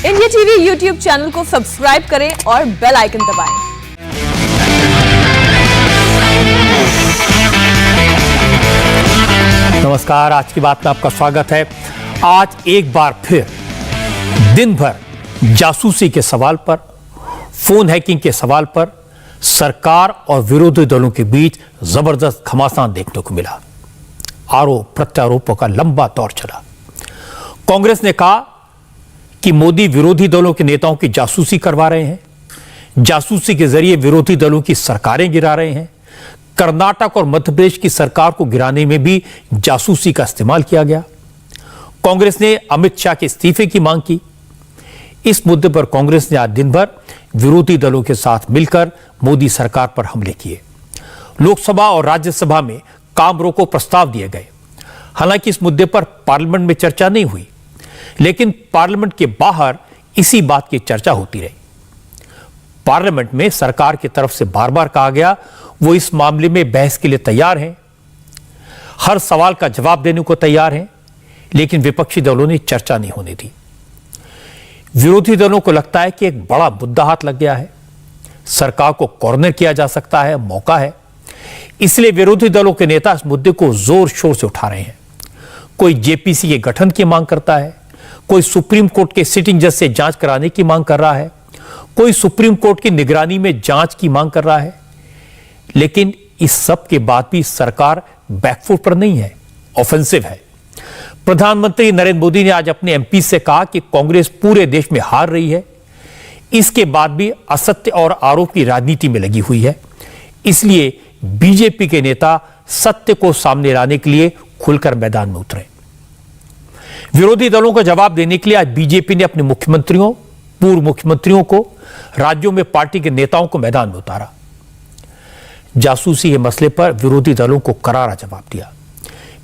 India TV YouTube channel को subscribe करें और बेल आइकन दबाएं। नमस्कार, आज की बात में आपका स्वागत है। आज एक बार फिर दिन भर जासूसी के सवाल पर, फोन हैकिंग के सवाल पर सरकार और विरोधी दलों के बीच जबरदस्त घमासान देखने को मिला। आरोप प्रत्यारोपों का लंबा दौर चला। कांग्रेस ने कहा कि मोदी विरोधी दलों के नेताओं की जासूसी करवा रहे हैं, जासूसी के जरिए विरोधी दलों की सरकारें गिरा रहे हैं। कर्नाटक और मध्य प्रदेश की सरकार को गिराने में भी जासूसी का इस्तेमाल किया गया। कांग्रेस ने अमित शाह के इस्तीफे की मांग की। इस मुद्दे पर कांग्रेस ने आज दिन भर विरोधी दलों के साथ मिलकर मोदी सरकार पर हमले किए। लोकसभा और राज्यसभा में काम रोको प्रस्ताव दिए गए। हालांकि इस मुद्दे पर पार्लियामेंट में चर्चा नहीं हुई, लेकिन पार्लियामेंट के बाहर इसी बात की चर्चा होती रही। पार्लियामेंट में सरकार की तरफ से बार बार कहा गया वो इस मामले में बहस के लिए तैयार हैं, हर सवाल का जवाब देने को तैयार हैं, लेकिन विपक्षी दलों ने चर्चा नहीं होने दी। विरोधी दलों को लगता है कि एक बड़ा मुद्दा हाथ लग गया है, सरकार को कॉर्नर किया जा सकता है, मौका है। इसलिए विरोधी दलों के नेता इस मुद्दे को जोर शोर से उठा रहे हैं। कोई जेपीसी के गठन की मांग करता है, कोई सुप्रीम कोर्ट के सिटिंग जज से जांच कराने की मांग कर रहा है, कोई सुप्रीम कोर्ट की निगरानी में जांच की मांग कर रहा है। लेकिन इस सब के बाद भी सरकार बैकफुट पर नहीं है, ऑफेंसिव है। प्रधानमंत्री नरेंद्र मोदी ने आज अपने एमपी से कहा कि कांग्रेस पूरे देश में हार रही है, इसके बाद भी असत्य और आरोप की राजनीति में लगी हुई है। इसलिए बीजेपी के नेता सत्य को सामने लाने के लिए खुलकर मैदान में उतरे। विरोधी दलों का जवाब देने के लिए आज बीजेपी ने अपने मुख्यमंत्रियों, पूर्व मुख्यमंत्रियों को, राज्यों में पार्टी के नेताओं को मैदान में उतारा। जासूसी के मसले पर विरोधी दलों को करारा जवाब दिया।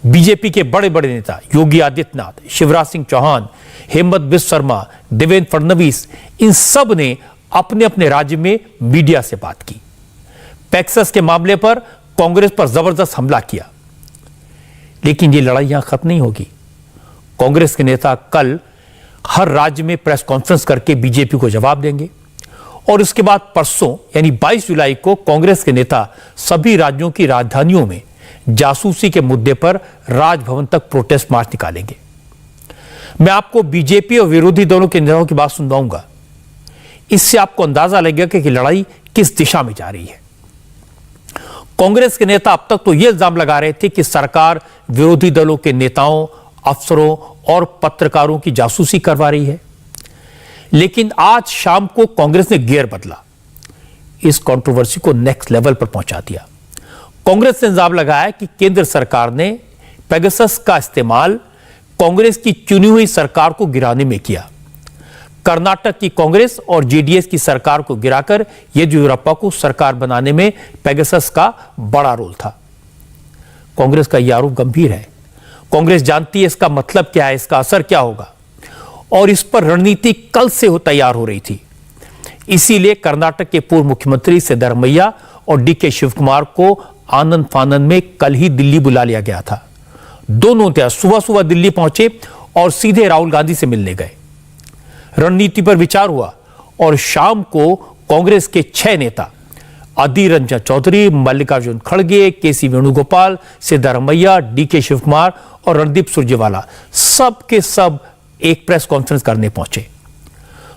बीजेपी के बड़े बड़े नेता योगी आदित्यनाथ, शिवराज सिंह चौहान, हेमंत बिस्वा शर्मा, देवेंद्र फडणवीस, इन सब ने अपने अपने राज्य में मीडिया से बात की। पैक्सस के मामले पर कांग्रेस पर जबरदस्त हमला किया। लेकिन ये लड़ाई यहां खत्म नहीं होगी। कांग्रेस के नेता कल हर राज्य में प्रेस कॉन्फ्रेंस करके बीजेपी को जवाब देंगे और इसके बाद परसों यानी 22 जुलाई को कांग्रेस के नेता सभी राज्यों की राजधानियों में जासूसी के मुद्दे पर राजभवन तक प्रोटेस्ट मार्च निकालेंगे। मैं आपको बीजेपी और विरोधी दलों के नेताओं की बात सुनवाऊंगा। इससे आपको अंदाजा लगेगा कि लड़ाई किस दिशा में जा रही है। कांग्रेस के नेता अब तक तो यह इल्जाम लगा रहे थे कि सरकार विरोधी दलों के नेताओं, अफसरों और पत्रकारों की जासूसी करवा रही है। लेकिन आज शाम को कांग्रेस ने गियर बदला, इस कंट्रोवर्सी को नेक्स्ट लेवल पर पहुंचा दिया। कांग्रेस ने इल्जाम लगाया कि केंद्र सरकार ने पेगासस का इस्तेमाल कांग्रेस की चुनी हुई सरकार को गिराने में किया। कर्नाटक की कांग्रेस और जेडीएस की सरकार को गिराकर येदियुरप्पा को सरकार बनाने में पेगासस का बड़ा रोल था। कांग्रेस का यह आरोप गंभीर है। कांग्रेस जानती है इसका मतलब क्या है, इसका असर क्या होगा, और इस पर रणनीति कल से तैयार हो रही थी। इसीलिए कर्नाटक के पूर्व मुख्यमंत्री सिद्धरामैया और डीके शिवकुमार को आनंद फानंद में कल ही दिल्ली बुला लिया गया था। दोनों सुबह सुबह दिल्ली पहुंचे और सीधे राहुल गांधी से मिलने गए। रणनीति पर विचार हुआ और शाम को कांग्रेस के 6 नेता अधीर रंजन चौधरी, मल्लिकार्जुन खड़गे, केसी वेणुगोपाल, सिद्धरामैया, डीके शिवकुमार और रणदीप सुरजेवाला सब के सब एक प्रेस कॉन्फ्रेंस करने पहुंचे।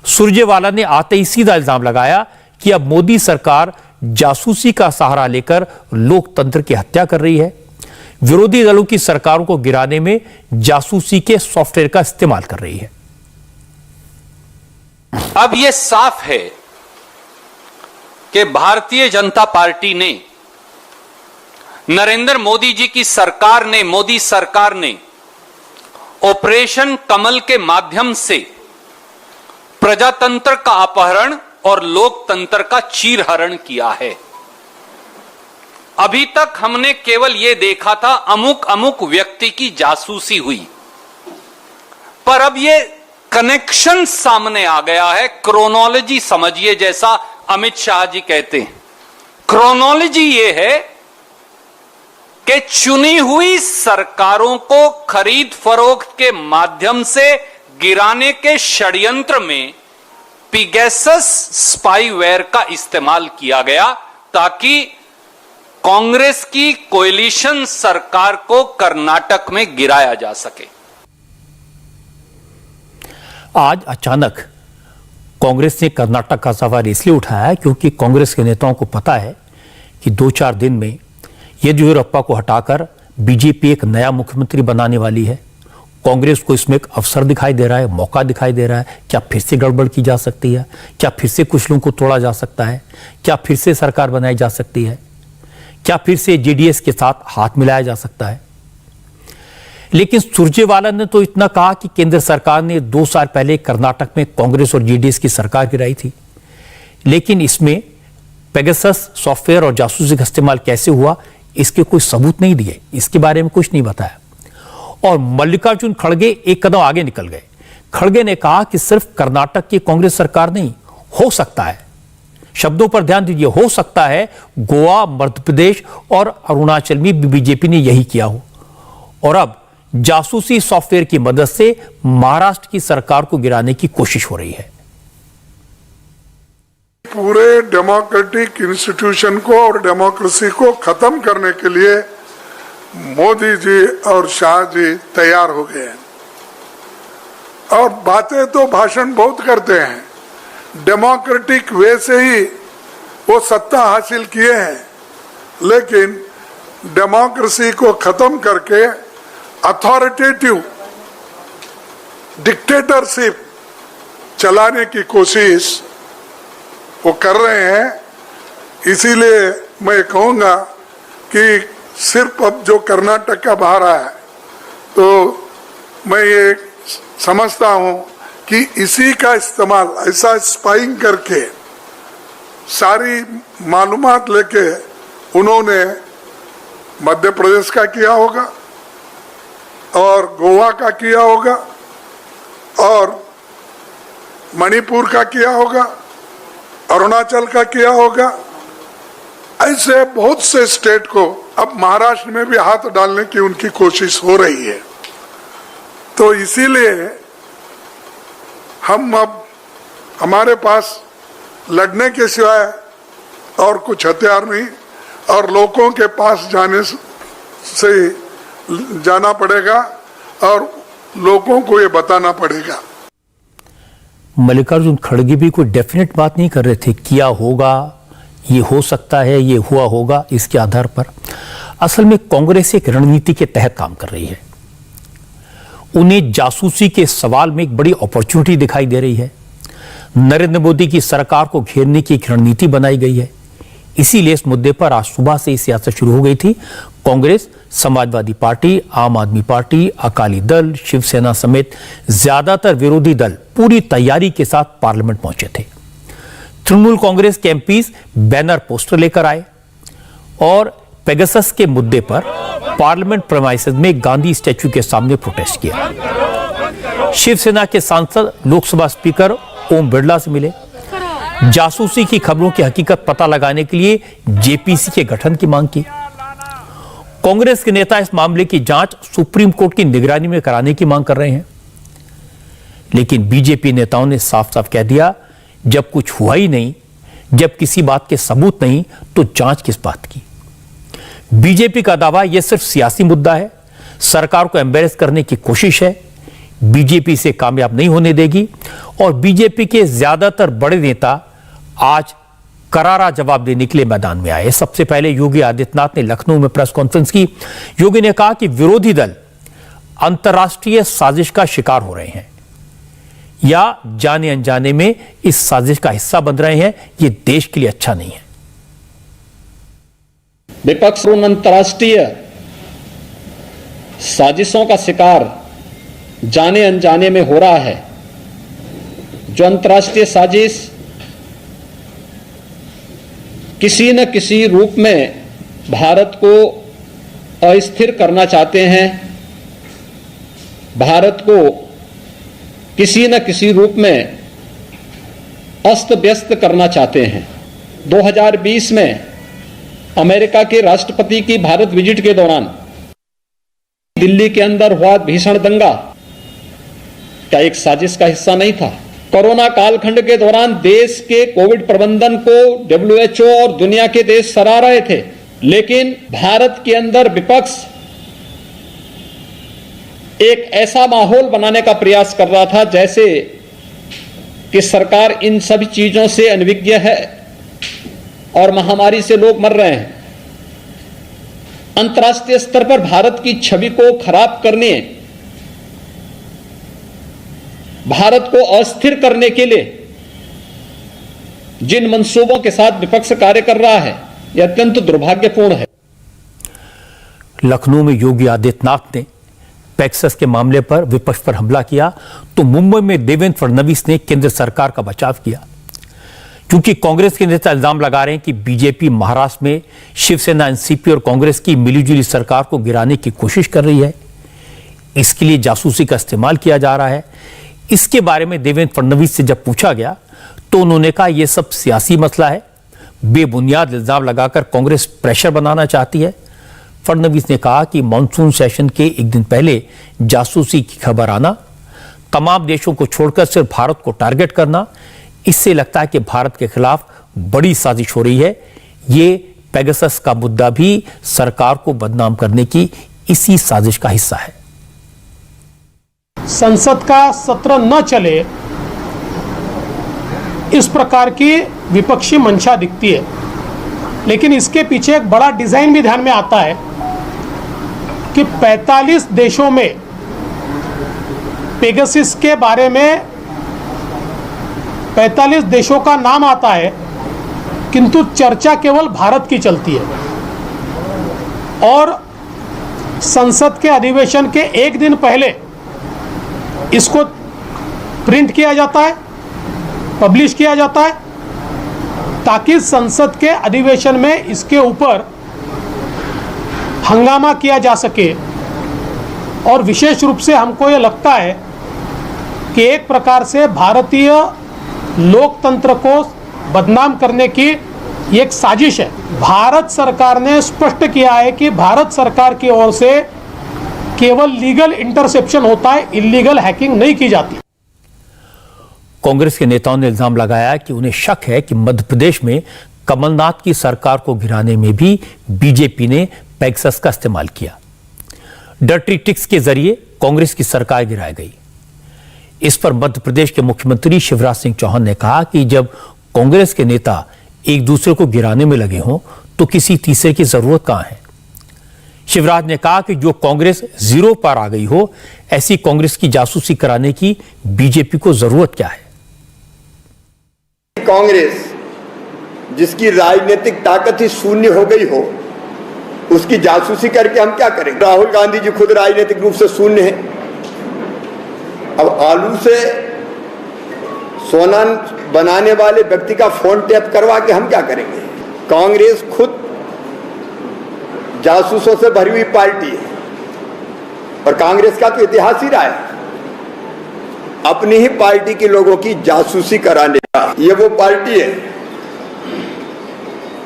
सुरजेवाला ने आते ही सीधा इल्जाम लगाया कि अब मोदी सरकार जासूसी का सहारा लेकर लोकतंत्र की हत्या कर रही है, विरोधी दलों की सरकारों को गिराने में जासूसी के सॉफ्टवेयर का इस्तेमाल कर रही है। अब यह साफ है कि भारतीय जनता पार्टी ने, नरेंद्र मोदी जी की सरकार ने, मोदी सरकार ने ऑपरेशन कमल के माध्यम से प्रजातंत्र का अपहरण और लोकतंत्र का चीरहरण किया है। अभी तक हमने केवल यह देखा था अमुक अमुक व्यक्ति की जासूसी हुई, पर अब यह कनेक्शन सामने आ गया है। क्रोनोलॉजी समझिए, जैसा अमित शाह जी कहते हैं। क्रोनोलॉजी यह है कि चुनी हुई सरकारों को खरीद फरोख्त के माध्यम से गिराने के षड्यंत्र में पिगेसस स्पाईवेयर का इस्तेमाल किया गया ताकि कांग्रेस की कोएलिशन सरकार को कर्नाटक में गिराया जा सके। आज अचानक कांग्रेस ने कर्नाटक का सवाल इसलिए उठाया है क्योंकि कांग्रेस के नेताओं को पता है कि 2-4 दिन में येदियुरप्पा को हटाकर बीजेपी एक नया मुख्यमंत्री बनाने वाली है। कांग्रेस को इसमें एक अवसर दिखाई दे रहा है, मौका दिखाई दे रहा है। क्या फिर से गड़बड़ की जा सकती है? क्या फिर से कुछ लोगों को तोड़ा जा सकता है? क्या फिर से सरकार बनाई जा सकती है? क्या फिर से जेडीएस के साथ हाथ मिलाया जा सकता है? लेकिन सुरजेवाला ने तो इतना कहा कि केंद्र सरकार ने 2 साल पहले कर्नाटक में कांग्रेस और जेडीएस की सरकार गिराई थी, लेकिन इसमें पेगासस सॉफ्टवेयर और जासूसी का इस्तेमाल कैसे हुआ इसके कोई सबूत नहीं दिए, इसके बारे में कुछ नहीं बताया। और मल्लिकार्जुन खड़गे एक कदम आगे निकल गए। खड़गे ने कहा कि सिर्फ कर्नाटक की कांग्रेस सरकार नहीं, हो सकता है, शब्दों पर ध्यान दीजिए, हो सकता है गोवा, मध्य प्रदेश और अरुणाचल में भी बीजेपी ने यही किया हो और अब जासूसी सॉफ्टवेयर की मदद से महाराष्ट्र की सरकार को गिराने की कोशिश हो रही है। पूरे डेमोक्रेटिक इंस्टीट्यूशन को और डेमोक्रेसी को खत्म करने के लिए मोदी जी और शाह जी तैयार हो गए हैं। और बातें तो भाषण बहुत करते हैं, डेमोक्रेटिक वे से ही वो सत्ता हासिल किए हैं, लेकिन डेमोक्रेसी को खत्म करके अथॉरिटेटिव डिक्टेटरशिप चलाने की कोशिश वो कर रहे हैं। इसीलिए मैं कहूंगा कि सिर्फ अब जो कर्नाटक का बाहर आया है, तो मैं ये समझता हूं कि इसी का इस्तेमाल ऐसा स्पाइंग करके सारी मालूमात लेके उन्होंने मध्य प्रदेश का किया होगा और गोवा का किया होगा और मणिपुर का किया होगा, अरुणाचल का किया होगा। ऐसे बहुत से स्टेट को अब महाराष्ट्र में भी हाथ डालने की उनकी कोशिश हो रही है। तो इसीलिए हम अब हमारे पास लड़ने के सिवाय और कुछ हथियार नहीं और लोगों के पास जाना पड़ेगा और लोगों को ये बताना पड़ेगा। मल्लिकार्जुन खड़गे भी कोई डेफिनेट बात नहीं कर रहे थे, किया होगा, ये हो सकता है, ये हुआ होगा, इसके आधार पर। असल में कांग्रेस एक रणनीति के तहत काम कर रही है। उन्हें जासूसी के सवाल में एक बड़ी अपॉर्चुनिटी दिखाई दे रही है। नरेंद्र मोदी की सरकार को घेरने की एक रणनीति बनाई गई है। इसीलिए इस मुद्दे पर आज सुबह से ही सियासत शुरू हो गई थी। कांग्रेस, समाजवादी पार्टी, आम आदमी पार्टी, अकाली दल, शिवसेना समेत ज्यादातर विरोधी दल पूरी तैयारी के साथ पार्लियामेंट पहुंचे थे। तृणमूल कांग्रेस के एमपीज बैनर पोस्टर लेकर आए और पेगासस के मुद्दे पर पार्लियामेंट प्रेमाइसेस में गांधी स्टैच्यू के सामने प्रोटेस्ट किया। शिवसेना के सांसद लोकसभा स्पीकर ओम बिरला से मिले। जासूसी की खबरों की हकीकत पता लगाने के लिए जेपीसी के गठन की मांग की। कांग्रेस के नेता इस मामले की जांच सुप्रीम कोर्ट की निगरानी में कराने की मांग कर रहे हैं। लेकिन बीजेपी नेताओं ने साफ साफ कह दिया, जब कुछ हुआ ही नहीं, जब किसी बात के सबूत नहीं, तो जांच किस बात की। बीजेपी का दावा यह सिर्फ सियासी मुद्दा है, सरकार को एम्बेरस करने की कोशिश है, बीजेपी से कामयाब नहीं होने देगी। और बीजेपी के ज्यादातर बड़े नेता आज करारा जवाब देने के लिए मैदान में आए। सबसे पहले योगी आदित्यनाथ ने लखनऊ में प्रेस कॉन्फ्रेंस की। योगी ने कहा कि विरोधी दल अंतर्राष्ट्रीय साजिश का शिकार हो रहे हैं या जाने अनजाने में इस साजिश का हिस्सा बन रहे हैं। यह देश के लिए अच्छा नहीं है। विपक्ष उन अंतर्राष्ट्रीय साजिशों का शिकार जाने अनजाने में हो रहा है, जो अंतर्राष्ट्रीय साजिश किसी न किसी रूप में भारत को अस्थिर करना चाहते हैं, भारत को किसी न किसी रूप में अस्त व्यस्त करना चाहते हैं। 2020 में अमेरिका के राष्ट्रपति की भारत विजिट के दौरान दिल्ली के अंदर हुआ भीषण दंगा क्या एक साजिश का हिस्सा नहीं था? कोरोना कालखंड के दौरान देश के कोविड प्रबंधन को WHO और दुनिया के देश सराह रहे थे, लेकिन भारत के अंदर विपक्ष एक ऐसा माहौल बनाने का प्रयास कर रहा था जैसे कि सरकार इन सभी चीजों से अनभिज्ञ है और महामारी से लोग मर रहे हैं। अंतर्राष्ट्रीय स्तर पर भारत की छवि को खराब करने, भारत को अस्थिर करने के लिए जिन मंसूबों के साथ विपक्ष कार्य कर रहा है, यह अत्यंत दुर्भाग्यपूर्ण है। लखनऊ में योगी आदित्यनाथ ने पैक्सस के मामले पर विपक्ष पर हमला किया तो मुंबई में देवेंद्र फडणवीस ने केंद्र सरकार का बचाव किया, क्योंकि कांग्रेस के नेता इल्जाम लगा रहे हैं कि बीजेपी महाराष्ट्र में शिवसेना, एनसीपी और कांग्रेस की मिलीजुली सरकार को गिराने की कोशिश कर रही है। इसके लिए जासूसी का इस्तेमाल किया जा रहा है। इसके बारे में देवेंद्र फडणवीस से जब पूछा गया तो उन्होंने कहा यह सब सियासी मसला है, बेबुनियाद इल्जाम लगाकर कांग्रेस प्रेशर बनाना चाहती है। फडणवीस ने कहा कि मॉनसून सेशन के एक दिन पहले जासूसी की खबर आना, तमाम देशों को छोड़कर सिर्फ भारत को टारगेट करना, इससे लगता है कि भारत के खिलाफ बड़ी साजिश हो रही है। ये पेगासस का मुद्दा भी सरकार को बदनाम करने की इसी साजिश का हिस्सा है। संसद का सत्र न चले, इस प्रकार की विपक्षी मंशा दिखती है, लेकिन इसके पीछे एक बड़ा डिजाइन भी ध्यान में आता है कि 45 देशों में पेगासस के बारे में 45 देशों का नाम आता है, किंतु चर्चा केवल भारत की चलती है। और संसद के अधिवेशन के एक दिन पहले इसको प्रिंट किया जाता है, पब्लिश किया जाता है, ताकि संसद के अधिवेशन में इसके ऊपर हंगामा किया जा सके। और विशेष रूप से हमको ये लगता है कि एक प्रकार से भारतीय लोकतंत्र को बदनाम करने की एक साजिश है। भारत सरकार ने स्पष्ट किया है कि भारत सरकार की ओर से केवल लीगल इंटरसेप्शन होता है, इलीगल हैकिंग नहीं की जाती। कांग्रेस के नेताओं ने इल्जाम लगाया कि उन्हें शक है कि मध्य प्रदेश में कमलनाथ की सरकार को गिराने में भी बीजेपी ने पेगासस का इस्तेमाल किया। डर्टी ट्रिक्स के जरिए कांग्रेस की सरकार गिराई गई। इस पर मध्य प्रदेश के मुख्यमंत्री शिवराज सिंह चौहान ने कहा कि जब कांग्रेस के नेता एक दूसरे को गिराने में लगे हों तो किसी तीसरे की जरूरत कहां है। शिवराज ने कहा कि जो कांग्रेस जीरो पर आ गई हो, ऐसी कांग्रेस की जासूसी कराने की बीजेपी को जरूरत क्या है। कांग्रेस जिसकी राजनीतिक ताकत ही शून्य हो गई हो, उसकी जासूसी करके हम क्या करेंगे। राहुल गांधी जी खुद राजनीतिक रूप से शून्य है। अब आलू से सोना बनाने वाले व्यक्ति का फोन टैप करवा के हम क्या करेंगे। कांग्रेस खुद जासूसों से भरी हुई पार्टी है और कांग्रेस का तो इतिहास ही रहा है अपनी ही पार्टी के लोगों की जासूसी कराने का। ये वो पार्टी है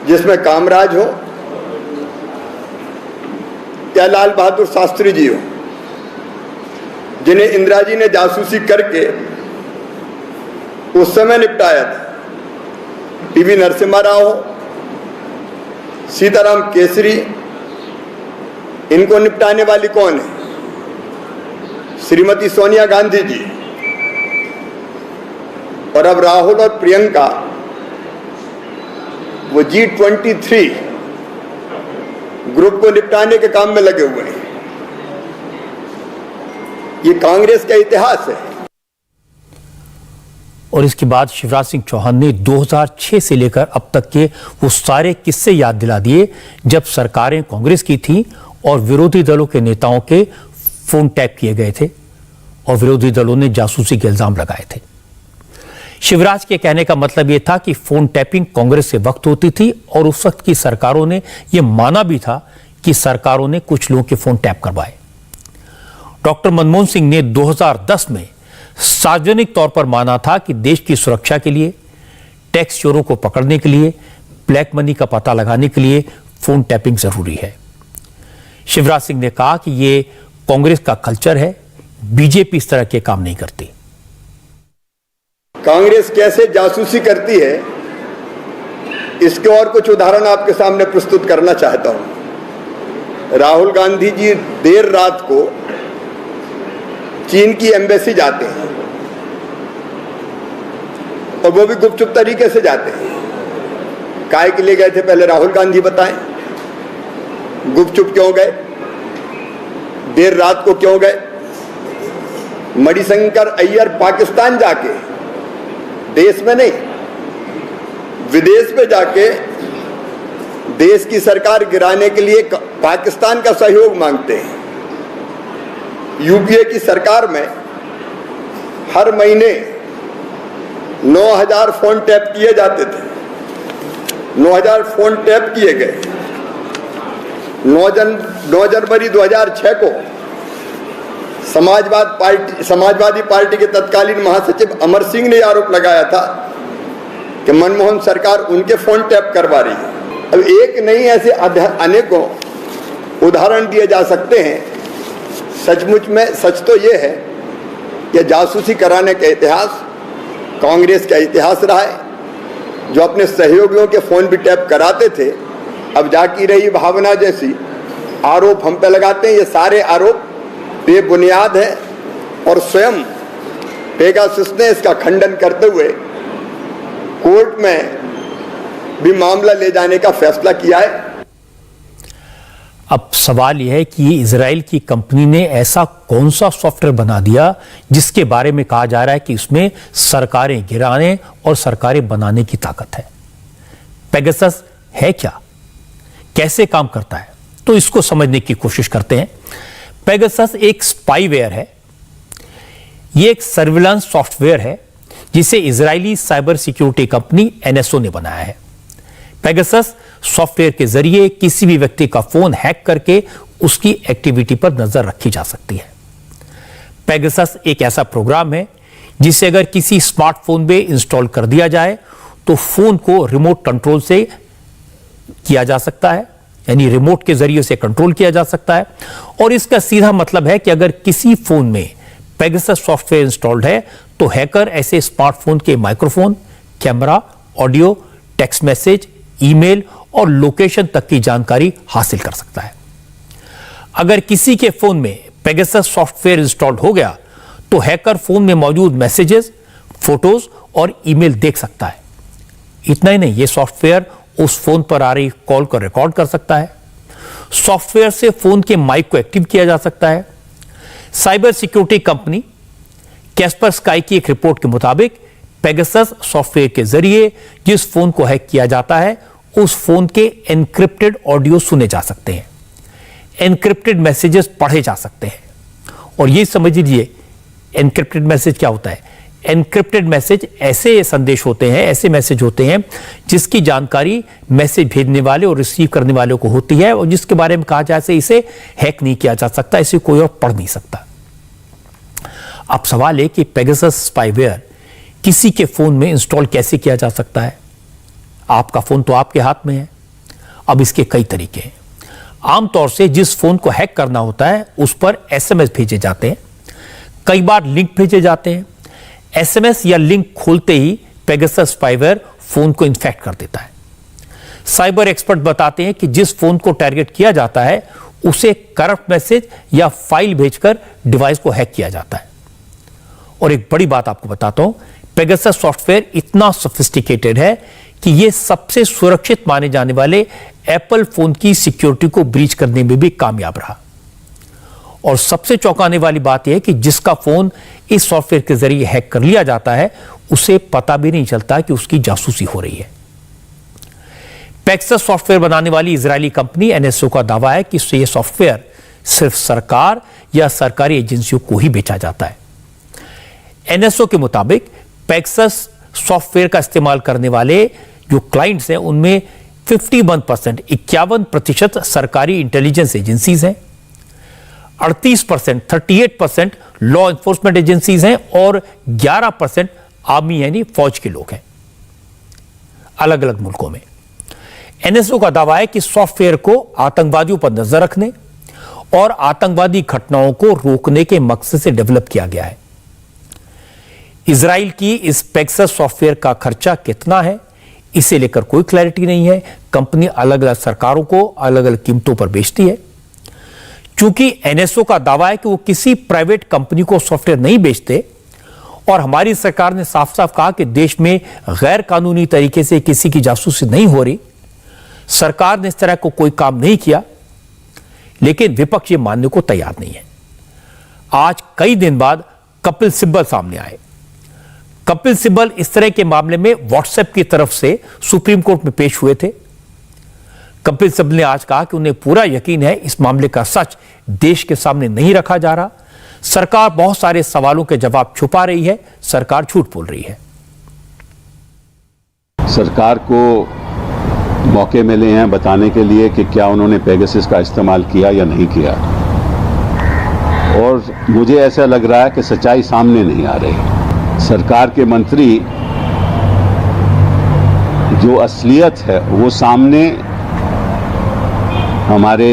जिसमें कामराज हो या लाल बहादुर शास्त्री जी हो, जिन्हें इंदिरा जी ने जासूसी करके उस समय निपटाया था। पीवी नरसिम्हा राव हो, सीताराम केसरी, इनको निपटाने वाली कौन है? श्रीमती सोनिया गांधी जी। और अब राहुल और प्रियंका वो G23 ग्रुप को निपटाने के काम में लगे हुए हैं। ये कांग्रेस का इतिहास है। और इसके बाद शिवराज सिंह चौहान ने 2006 से लेकर अब तक के वो सारे किस्से याद दिला दिए जब सरकारें कांग्रेस की थी और विरोधी दलों के नेताओं के फोन टैप किए गए थे और विरोधी दलों ने जासूसी के इल्जाम लगाए थे। शिवराज के कहने का मतलब यह था कि फोन टैपिंग कांग्रेस से वक्त होती थी और उस वक्त की सरकारों ने यह माना भी था कि सरकारों ने कुछ लोगों के फोन टैप करवाए। डॉक्टर मनमोहन सिंह ने 2010 में सार्वजनिक तौर पर माना था कि देश की सुरक्षा के लिए, टैक्स चोरों को पकड़ने के लिए, ब्लैक मनी का पता लगाने के लिए फोन टैपिंग जरूरी है। शिवराज सिंह ने कहा कि यह कांग्रेस का कल्चर है, बीजेपी इस तरह के काम नहीं करती। कांग्रेस कैसे जासूसी करती है, इसके और कुछ उदाहरण आपके सामने प्रस्तुत करना चाहता हूं। राहुल गांधी जी देर रात को चीन की एम्बेसी जाते हैं और वो भी गुपचुप तरीके से जाते हैं। काहे के लिए गए थे पहले राहुल गांधी बताएं? गुपचुप क्यों गए? देर रात को क्यों गए? मणिशंकर अय्यर पाकिस्तान जाके, देश में नहीं विदेश में जाके देश की सरकार गिराने के लिए पाकिस्तान का सहयोग मांगते हैं। यूपीए की सरकार में हर महीने 9,000 फोन टैप किए जाते थे। 9,000 फोन टैप किए गए। 9 जनवरी 2006 को समाजवादी पार्टी के तत्कालीन महासचिव अमर सिंह ने आरोप लगाया था कि मनमोहन सरकार उनके फोन टैप करवा रही है। अब एक नहीं, ऐसे अनेकों उदाहरण दिए जा सकते हैं। सचमुच में सच तो ये है कि जासूसी कराने का इतिहास कांग्रेस का इतिहास रहा है। जो अपने सहयोगियों के फोन भी टैप कराते थे, अब जाकी रही भावना जैसी आरोप हम पे लगाते हैं। ये सारे आरोप बेबुनियाद है और स्वयं पेगासस ने इसका खंडन करते हुए कोर्ट में भी मामला ले जाने का फैसला किया है। अब सवाल यह है कि इजराइल की कंपनी ने ऐसा कौन सा सॉफ्टवेयर बना दिया जिसके बारे में कहा जा रहा है कि उसमें सरकारें गिराने और सरकारें बनाने की ताकत है। पेगासस है क्या, कैसे काम करता है, तो इसको समझने की कोशिश करते हैं। पेगासस एक स्पाईवेयर है। यह एक सर्विलांस सॉफ्टवेयर है जिसे Israeli cyber security company NSO ने बनाया है। पेगासस सॉफ्टवेयर के जरिए किसी भी व्यक्ति का फोन हैक करके उसकी एक्टिविटी पर नजर रखी जा सकती है। पेगासस एक ऐसा प्रोग्राम है जिसे अगर किसी स्मार्टफोन में इंस्टॉल कर दिया जाए तो फोन को रिमोट कंट्रोल से किया जा सकता है, यानी रिमोट के जरिए से कंट्रोल किया जा सकता है। और इसका सीधा मतलब है कि अगर किसी फोन में पेगासस सॉफ्टवेयर इंस्टॉल्ड है तो हैकर ऐसे स्मार्टफोन के microphone, camera, audio, text message, email और लोकेशन तक की जानकारी हासिल कर सकता है। अगर किसी के फोन में पेगासस सॉफ्टवेयर इंस्टॉल्ड हो गया तो हैकर फोन में मौजूद मैसेजेस, फोटोज और ईमेल देख सकता है। इतना ही नहीं, यह सॉफ्टवेयर उस फोन पर आ रही कॉल को रिकॉर्ड कर सकता है। सॉफ्टवेयर से फोन के माइक को एक्टिव किया जा सकता है। साइबर सिक्योरिटी कंपनी कैस्परस्काई की एक रिपोर्ट के मुताबिक पेगासस सॉफ्टवेयर के जरिए जिस फोन को हैक किया जाता है उस फोन के एनक्रिप्टेड ऑडियो सुने जा सकते हैं, एनक्रिप्टेड मैसेजेस पढ़े जा सकते हैं। और ये समझ लीजिए एनक्रिप्टेड मैसेज क्या होता है। एनक्रिप्टेड मैसेज ऐसे संदेश होते हैं, ऐसे मैसेज होते हैं जिसकी जानकारी मैसेज भेजने वाले और रिसीव करने वाले को होती है और जिसके बारे में कहा जाए इसे हैक नहीं किया जा सकता, इसे कोई और पढ़ नहीं सकता। अब सवाल है कि पेगासस स्पाईवेयर किसी के फोन में इंस्टॉल कैसे किया जा सकता है। आपका फोन तो आपके हाथ में है। अब इसके कई तरीके हैं। आमतौर से जिस फोन को हैक करना होता है उस पर एसएमएस भेजे जाते हैं, कई बार लिंक भेजे जाते हैं। एसएमएस या लिंक खोलते ही पेगासस स्पाईवेयर फोन को इन्फेक्ट कर देता है। साइबर एक्सपर्ट बताते हैं कि जिस फोन को टारगेट किया जाता है उसे करप्ट मैसेज या फाइल भेजकर डिवाइस को हैक किया जाता है। और एक बड़ी बात आपको बताता हूं, पेगासस सॉफ्टवेयर इतना सोफिस्टिकेटेड है कि यह सबसे सुरक्षित माने जाने वाले एप्पल फोन की सिक्योरिटी को ब्रीच करने में भी कामयाब रहा। और सबसे चौंकाने वाली बात यह है कि जिसका फोन इस सॉफ्टवेयर के जरिए हैक कर लिया जाता है उसे पता भी नहीं चलता कि उसकी जासूसी हो रही है। पेगासस सॉफ्टवेयर बनाने वाली इजरायली कंपनी एनएसओ का दावा है कि यह सॉफ्टवेयर सिर्फ सरकार या सरकारी एजेंसियों को ही बेचा जाता है। एनएसओ के मुताबिक पेगासस सॉफ्टवेयर का इस्तेमाल करने वाले जो क्लाइंट्स हैं उनमें 51% सरकारी इंटेलिजेंस एजेंसीज हैं, 38% लॉ एनफोर्समेंट एजेंसीज हैं और 11% आर्मी यानी फौज के लोग हैं अलग अलग मुल्कों में। एनएसओ का दावा है कि सॉफ्टवेयर को आतंकवादियों पर नजर रखने और आतंकवादी घटनाओं को रोकने के मकसद से डेवलप किया गया है। इजराइल की इस पेगासस सॉफ्टवेयर का खर्चा कितना है, इसे लेकर कोई क्लैरिटी नहीं है। कंपनी अलग अलग सरकारों को अलग अलग कीमतों पर बेचती है। चूंकि एनएसओ का दावा है कि वो किसी प्राइवेट कंपनी को सॉफ्टवेयर नहीं बेचते और हमारी सरकार ने साफ साफ कहा कि देश में गैर कानूनी तरीके से किसी की जासूसी नहीं हो रही, सरकार ने इस तरह को कोई काम नहीं किया, लेकिन विपक्ष ये मानने को तैयार नहीं है। आज कई दिन बाद कपिल सिब्बल सामने आए। कपिल सिब्बल इस तरह के मामले में व्हाट्सएप की तरफ से सुप्रीम कोर्ट में पेश हुए थे। कपिल सिब्बल ने आज कहा कि उन्हें पूरा यकीन है इस मामले का सच देश के सामने नहीं रखा जा रहा, सरकार बहुत सारे सवालों के जवाब छुपा रही है, सरकार झूठ बोल रही है। सरकार को मौके मिले हैं बताने के लिए कि क्या उन्होंने पेगासस का इस्तेमाल किया या नहीं किया, और मुझे ऐसा लग रहा है कि सच्चाई सामने नहीं आ रही। सरकार के मंत्री जो असलियत है वो सामने हमारे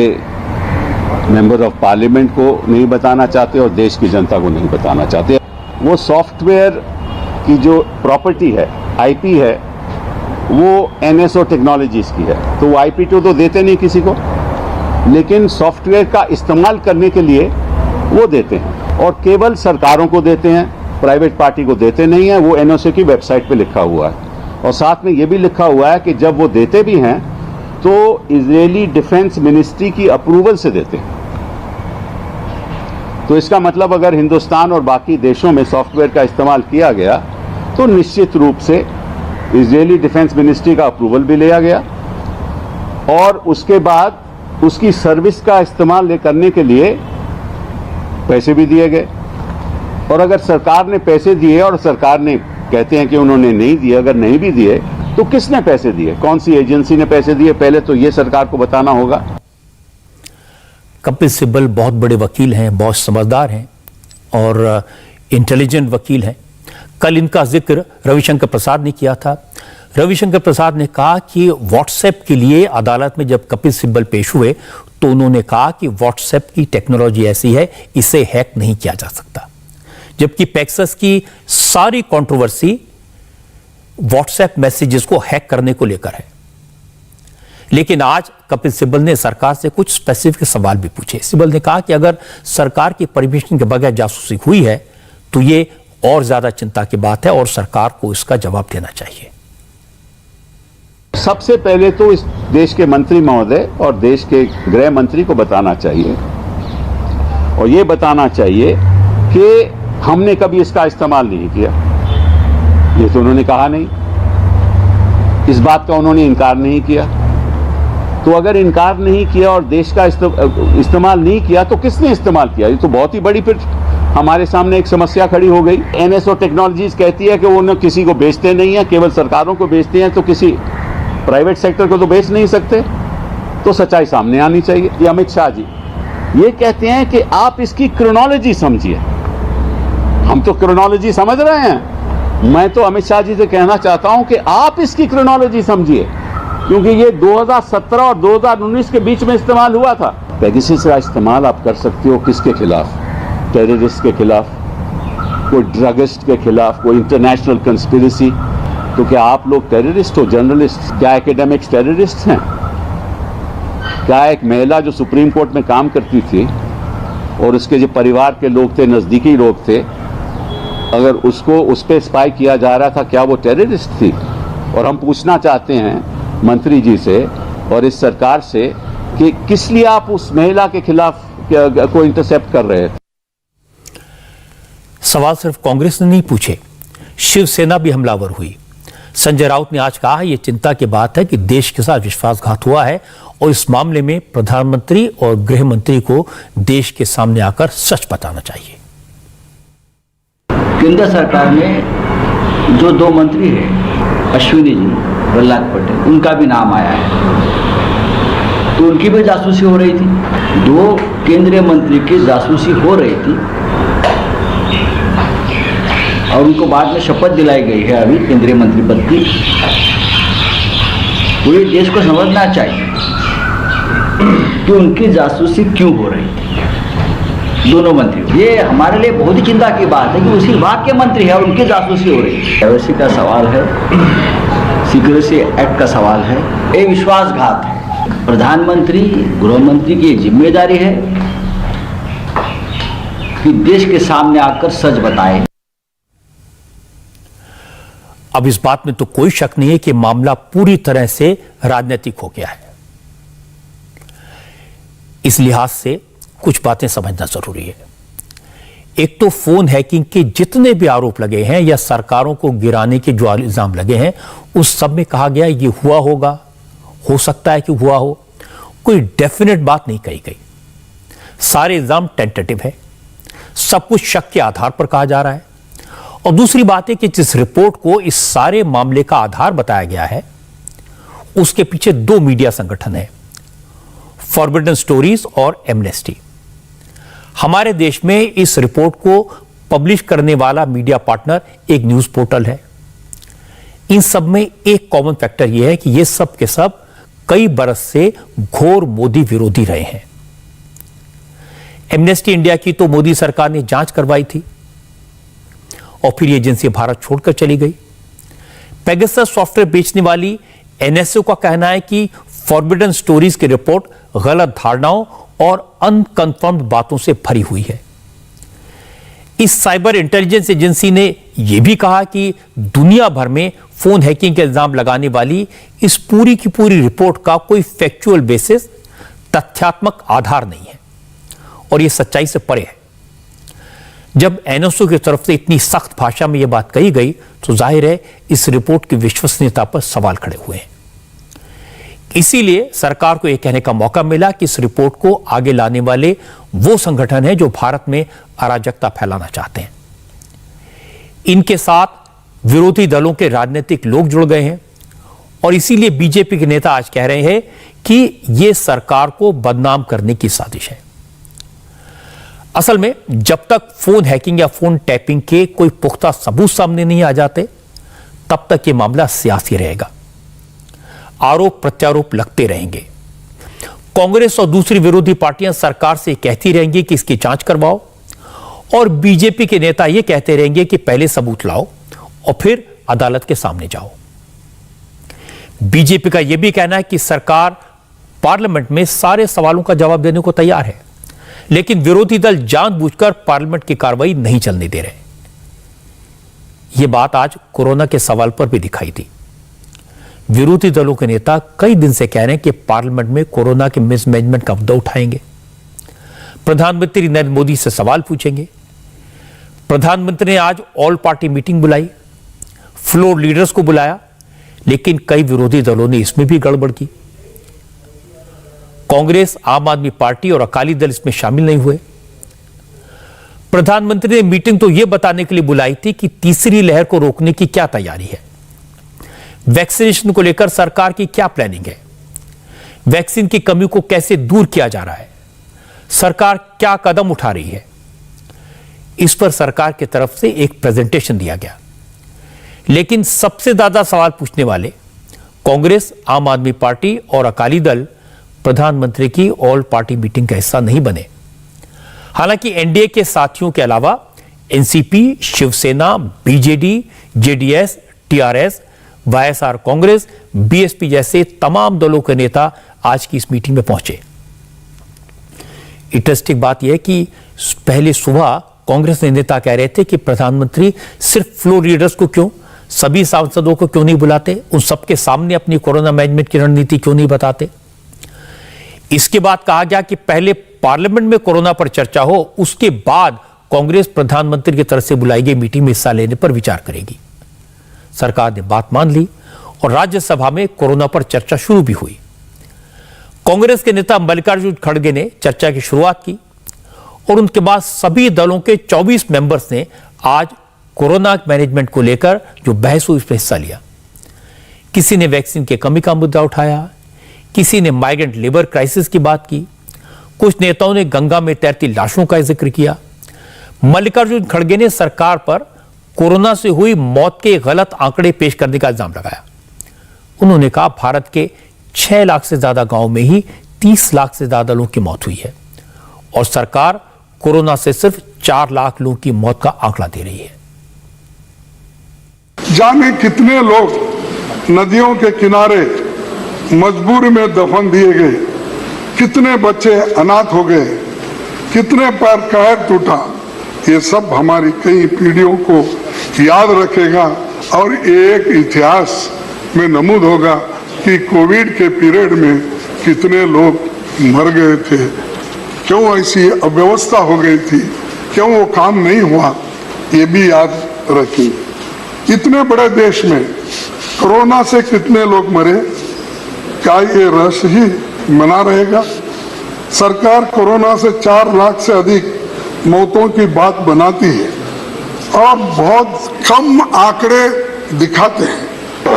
मेंबर ऑफ पार्लियामेंट को नहीं बताना चाहते और देश की जनता को नहीं बताना चाहते। वो सॉफ्टवेयर की जो प्रॉपर्टी है, आईपी है, वो एनएसओ टेक्नोलॉजीज की है, तो वो आईपी तो देते नहीं किसी को, लेकिन सॉफ्टवेयर का इस्तेमाल करने के लिए वो देते हैं और केवल सरकारों को देते हैं, प्राइवेट पार्टी को देते नहीं है। वो एनओसी की वेबसाइट पे लिखा हुआ है और साथ में ये भी लिखा हुआ है कि जब वो देते भी हैं तो इजरायली डिफेंस मिनिस्ट्री की अप्रूवल से देते हैं। तो इसका मतलब अगर हिंदुस्तान और बाकी देशों में सॉफ्टवेयर का इस्तेमाल किया गया तो निश्चित रूप से इजरायली डिफेंस मिनिस्ट्री का अप्रूवल भी लिया गया और उसके बाद उसकी सर्विस का इस्तेमाल करने के लिए पैसे भी दिए गए। और अगर सरकार ने पैसे दिए और सरकार ने कहते हैं कि उन्होंने नहीं दिए, अगर नहीं भी दिए तो किसने पैसे दिए, कौन सी एजेंसी ने पैसे दिए, पहले तो ये सरकार को बताना होगा। कपिल सिब्बल बहुत बड़े वकील हैं, बहुत समझदार हैं और इंटेलिजेंट वकील हैं। कल इनका जिक्र रविशंकर प्रसाद ने किया था। रविशंकर प्रसाद ने कहा कि व्हाट्सएप के लिए अदालत में जब कपिल सिब्बल पेश हुए तो उन्होंने कहा कि व्हाट्सएप की टेक्नोलॉजी ऐसी है, इसे हैक नहीं किया जा सकता, जबकि पेगासस की सारी कंट्रोवर्सी व्हाट्सएप मैसेजेस को हैक करने को लेकर है। लेकिन आज कपिल सिब्बल ने सरकार से कुछ स्पेसिफिक सवाल भी पूछे। सिब्बल ने कहा कि अगर सरकार की परमिशन के बगैर जासूसी हुई है तो ये और ज्यादा चिंता की बात है और सरकार को इसका जवाब देना चाहिए। सबसे पहले तो इस देश के मंत्री महोदय और देश के गृह मंत्री को बताना चाहिए और ये बताना चाहिए कि हमने कभी इसका इस्तेमाल नहीं किया। ये तो उन्होंने कहा नहीं, इस बात का उन्होंने इनकार नहीं किया। तो अगर इनकार नहीं किया और देश का इस्तेमाल नहीं किया तो किसने इस्तेमाल किया? ये तो बहुत ही बड़ी फिर हमारे सामने एक समस्या खड़ी हो गई। एनएसओ टेक्नोलॉजीज कहती है कि वो न किसी को बेचते नहीं है, केवल सरकारों को बेचते हैं, तो किसी प्राइवेट सेक्टर को तो बेच नहीं सकते। तो सच्चाई सामने आनी चाहिए। ये अमित शाह जी ये कहते हैं कि आप इसकी क्रोनोलॉजी समझिए। हम तो क्रोनोलॉजी समझ रहे हैं। मैं तो अमित शाह जी से कहना चाहता हूं कि आप इसकी क्रोनोलॉजी समझिए, क्योंकि ये 2017 और 2019 के बीच में इस्तेमाल हुआ था। पेगासस का इस्तेमाल आप कर सकते हो किसके खिलाफ? टेररिस्ट के खिलाफ, कोई ड्रगिस्ट के खिलाफ, कोई इंटरनेशनल कंस्पिरेसी। तो क्या आप लोग टेररिस्ट हो, जर्नलिस्ट? क्या एकेडमिक्स टेररिस्ट हैं? क्या एक महिला जो सुप्रीम कोर्ट में काम करती थी और उसके जो परिवार के लोग थे, नजदीकी लोग थे, अगर उसको उस पर स्पाई किया जा रहा था, क्या वो टेररिस्ट थी? और हम पूछना चाहते हैं मंत्री जी से और इस सरकार से कि किस लिए आप उस महिला के खिलाफ को इंटरसेप्ट कर रहे थे? सवाल सिर्फ कांग्रेस ने नहीं पूछे, शिवसेना भी हमलावर हुई। संजय राउत ने आज कहा यह चिंता की बात है कि देश के साथ विश्वासघात हुआ है और इस मामले में प्रधानमंत्री और गृह मंत्री को देश के सामने आकर सच बताना चाहिए। केंद्र सरकार में जो 2 मंत्री हैं, अश्विनी जी, प्रहलाद पटेल, उनका भी नाम आया है, तो उनकी भी जासूसी हो रही थी। 2 केंद्रीय मंत्री की जासूसी हो रही थी और उनको बाद में शपथ दिलाई गई है अभी केंद्रीय मंत्री पद की। पूरे देश को समझना चाहिए कि उनकी जासूसी क्यों हो रही थी। दोनों मंत्री। ये हमारे लिए बहुत ही चिंता की बात है कि उसी विभाग के मंत्री है और उनकी जासूसी हो रही है। प्राइवेसी का सवाल है, सिक्योरिटी एक्ट का सवाल है, ये विश्वासघात है। प्रधानमंत्री, गृह मंत्री की जिम्मेदारी है कि देश के सामने आकर सच बताए। अब इस बात में तो कोई शक नहीं है कि मामला पूरी तरह से राजनीतिक हो गया है। इस लिहाज से कुछ बातें समझना जरूरी है। एक तो फोन हैकिंग के जितने भी आरोप लगे हैं या सरकारों को गिराने के जो इल्जाम लगे हैं, उस सब में कहा गया ये हुआ होगा, हो सकता है कि हुआ हो, कोई डेफिनेट बात नहीं कही गई। सारे इल्जाम टेंटेटिव है, सब कुछ शक के आधार पर कहा जा रहा है। और दूसरी बात है कि जिस रिपोर्ट को इस सारे मामले का आधार बताया गया है, उसके पीछे दो मीडिया संगठन है, फॉरबिडन स्टोरीज और एमनेस्टी। हमारे देश में इस रिपोर्ट को पब्लिश करने वाला मीडिया पार्टनर एक न्यूज पोर्टल है। इन सब में एक कॉमन फैक्टर यह है कि ये सब के सब कई बरस से घोर मोदी विरोधी रहे हैं। एमनेस्टी इंडिया की तो मोदी सरकार ने जांच करवाई थी और फिर ये एजेंसी भारत छोड़कर चली गई। पेगासस सॉफ्टवेयर बेचने वाली एनएसओ का कहना है कि फॉरबिडन स्टोरीज की रिपोर्ट गलत धारणाओं और अनकन्फर्म्ड बातों से भरी हुई है। इस साइबर इंटेलिजेंस एजेंसी ने यह भी कहा कि दुनिया भर में फोन हैकिंग के इल्जाम लगाने वाली इस पूरी की पूरी रिपोर्ट का कोई फैक्चुअल बेसिस, तथ्यात्मक आधार नहीं है और यह सच्चाई से परे है। जब एनएसओ की तरफ से इतनी सख्त भाषा में यह बात कही गई तो जाहिर है इस रिपोर्ट की विश्वसनीयता पर सवाल खड़े हुए हैं। इसीलिए सरकार को यह कहने का मौका मिला कि इस रिपोर्ट को आगे लाने वाले वो संगठन हैं जो भारत में अराजकता फैलाना चाहते हैं। इनके साथ विरोधी दलों के राजनीतिक लोग जुड़ गए हैं और इसीलिए बीजेपी के नेता आज कह रहे हैं कि यह सरकार को बदनाम करने की साजिश है। असल में जब तक फोन हैकिंग या फोन टैपिंग के कोई पुख्ता सबूत सामने नहीं आ जाते, तब तक यह मामला सियासी रहेगा। आरोप प्रत्यारोप लगते रहेंगे। कांग्रेस और दूसरी विरोधी पार्टियां सरकार से कहती रहेंगी कि इसकी जांच करवाओ और बीजेपी के नेता यह कहते रहेंगे कि पहले सबूत लाओ और फिर अदालत के सामने जाओ। बीजेपी का यह भी कहना है कि सरकार पार्लियामेंट में सारे सवालों का जवाब देने को तैयार है, लेकिन विरोधी दल जानबूझकर पार्लियामेंट की कार्रवाई नहीं चलने दे रहे। यह बात आज कोरोना के सवाल पर भी दिखाई दी। विरोधी दलों के नेता कई दिन से कह रहे हैं कि पार्लियामेंट में कोरोना के मिसमैनेजमेंट का मुद्दा उठाएंगे, प्रधानमंत्री नरेंद्र मोदी से सवाल पूछेंगे। प्रधानमंत्री ने आज ऑल पार्टी मीटिंग बुलाई, फ्लोर लीडर्स को बुलाया, लेकिन कई विरोधी दलों ने इसमें भी गड़बड़ की। कांग्रेस, आम आदमी पार्टी और अकाली दल इसमें शामिल नहीं हुए। प्रधानमंत्री ने मीटिंग तो यह बताने के लिए बुलाई थी कि तीसरी लहर को रोकने की क्या तैयारी है, वैक्सीनेशन को लेकर सरकार की क्या प्लानिंग है, वैक्सीन की कमी को कैसे दूर किया जा रहा है, सरकार क्या कदम उठा रही है। इस पर सरकार की तरफ से एक प्रेजेंटेशन दिया गया, लेकिन सबसे ज्यादा सवाल पूछने वाले कांग्रेस, आम आदमी पार्टी और अकाली दल प्रधानमंत्री की ऑल पार्टी मीटिंग का हिस्सा नहीं बने। हालांकि एनडीए के साथियों के अलावा NCP, Shiv Sena, BJD, JDS, TRS, YSR Congress, BSP जैसे तमाम दलों के नेता आज की इस मीटिंग में पहुंचे। इंटरेस्टिंग बात यह है कि पहले सुबह कांग्रेस के नेता कह रहे थे कि प्रधानमंत्री सिर्फ फ्लोर लीडर्स को क्यों, सभी सांसदों को क्यों नहीं बुलाते, उन सबके सामने अपनी कोरोना मैनेजमेंट की रणनीति क्यों नहीं बताते। इसके बाद कहा गया कि पहले पार्लियामेंट में कोरोना पर चर्चा हो, उसके बाद कांग्रेस प्रधानमंत्री की तरफ से बुलाई गई मीटिंग में हिस्सा लेने पर विचार करेगी। सरकार ने बात मान ली और राज्यसभा में कोरोना पर चर्चा शुरू भी हुई। कांग्रेस के नेता मल्लिकार्जुन खड़गे ने चर्चा की शुरुआत की और उनके बाद सभी दलों के 24 मेंबर्स ने आज कोरोना मैनेजमेंट को लेकर जो बहस हुई उसमें हिस्सा लिया। किसी ने वैक्सीन की कमी का मुद्दा उठाया, किसी ने माइग्रेंट लेबर क्राइसिस की बात की, कुछ नेताओं ने गंगा में तैरती लाशों का जिक्र किया। मल्लिकार्जुन खड़गे ने सरकार पर कोरोना से हुई मौत के गलत आंकड़े पेश करने का इल्जाम लगाया। उन्होंने कहा भारत के 6 लाख से ज्यादा गांवों में ही 30 लाख से ज्यादा लोगों की मौत हुई है और सरकार कोरोना से सिर्फ 4 लाख लोगों की मौत का आंकड़ा दे रही है। जाने कितने लोग नदियों के किनारे मजबूरी में दफन दिए गए, कितने बच्चे अनाथ हो गए, कितने पर कहर टूटा। ये सब हमारी कई पीढ़ियों को याद रखेगा और एक इतिहास में नमूद होगा कि कोविड के पीरियड में कितने लोग मर गए थे, क्यों ऐसी अव्यवस्था हो गई थी, क्यों वो काम नहीं हुआ, ये भी याद रखें। इतने बड़े देश में कोरोना से कितने लोग मरे, क्या ये रहस्य ही बना रहेगा? सरकार कोरोना से 4 लाख से अधिक मौतों की बात बनाती है और बहुत कम आंकड़े दिखाते हैं।